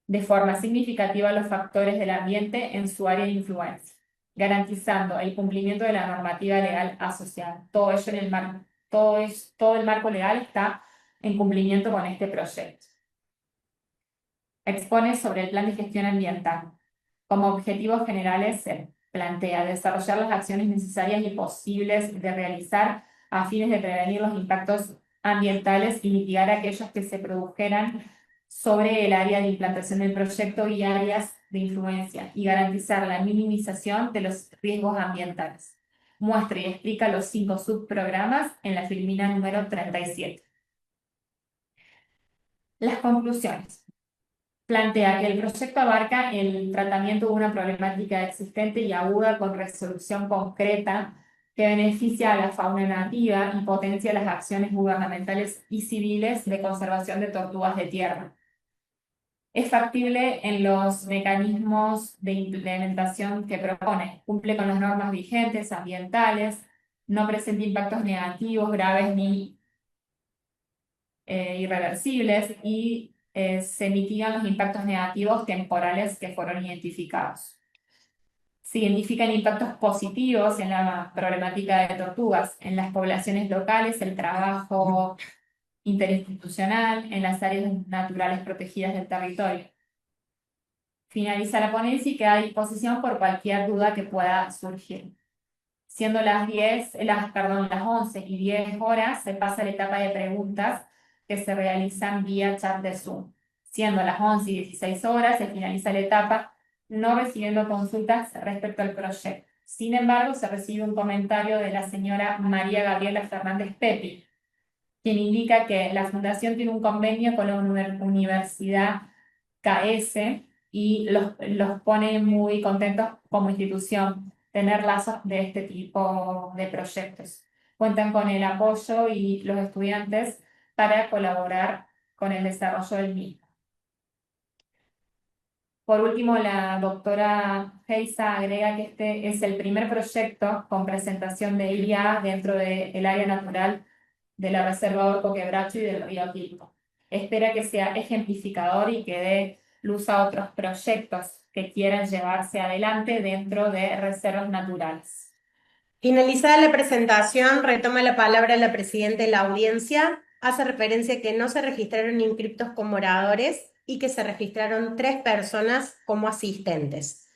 de forma significativa los factores del ambiente en su área de influencia, garantizando el cumplimiento de la normativa legal asociada. Todo el marco legal está en cumplimiento con este proyecto. Expone sobre el plan de gestión ambiental. Como objetivos generales se plantea desarrollar las acciones necesarias y posibles de realizar a fines de prevenir los impactos ambientales y mitigar aquellos que se produjeran sobre el área de implantación del proyecto y áreas de influencia y garantizar la minimización de los riesgos ambientales. Muestra y explica los 5 subprogramas en la filmina número 37. Las conclusiones. Plantea que el proyecto abarca el tratamiento de una problemática existente y aguda con resolución concreta que beneficia a la fauna nativa y potencia las acciones gubernamentales y civiles de conservación de tortugas de tierra. Es factible en los mecanismos de implementación que propone, cumple con las normas vigentes ambientales, no presenta impactos negativos, graves ni irreversibles y se mitigan los impactos negativos temporales que fueron identificados. Se identifican impactos positivos en la problemática de tortugas, en las poblaciones locales, el trabajo interinstitucional, en las áreas naturales protegidas del territorio. Finaliza la ponencia y queda a disposición por cualquier duda que pueda surgir. Siendo las 11 y 10 horas, se pasa a la etapa de preguntas que se realizan vía chat de Zoom. Siendo las 11 y 16 horas, se finaliza la etapa no recibiendo consultas respecto al proyecto. Sin embargo, se recibe un comentario de la señora María Gabriela Fernández Pepi, quien indica que la Fundación tiene un convenio con la Universidad KS y los pone muy contentos como institución tener lazos de este tipo de proyectos. Cuentan con el apoyo y los estudiantes para colaborar con el desarrollo del mismo. Por último, la doctora Geisa agrega que este es el primer proyecto con presentación de IA dentro del área natural de la Reserva Orco Quebracho y del Río Tinto. Espera que sea ejemplificador y que dé luz a otros proyectos que quieran llevarse adelante dentro de reservas naturales. Finalizada la presentación, retoma la palabra la presidenta de la audiencia. Hace referencia a que no se registraron inscriptos como oradores y que se registraron 3 personas como asistentes.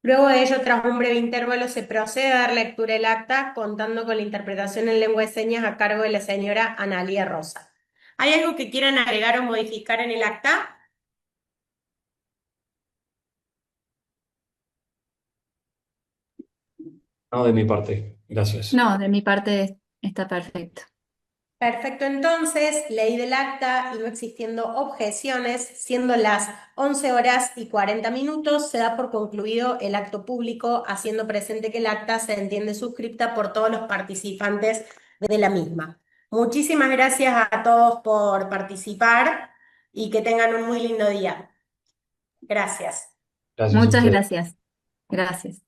Luego de ello, tras un breve intervalo, se procede a dar lectura del acta, contando con la interpretación en lengua de señas a cargo de la señora Analía Rosa. ¿Hay algo que quieran agregar o modificar en el acta? No, de mi parte. Gracias. No, de mi parte está perfecto. Perfecto, entonces, ley del acta y no existiendo objeciones, siendo las 11 horas y 40 minutos, se da por concluido el acto público, haciendo presente que el acta se entiende suscripta por todos los participantes de la misma. Muchísimas gracias a todos por participar y que tengan un muy lindo día. Gracias. Gracias a Muchas ustedes. gracias. Gracias.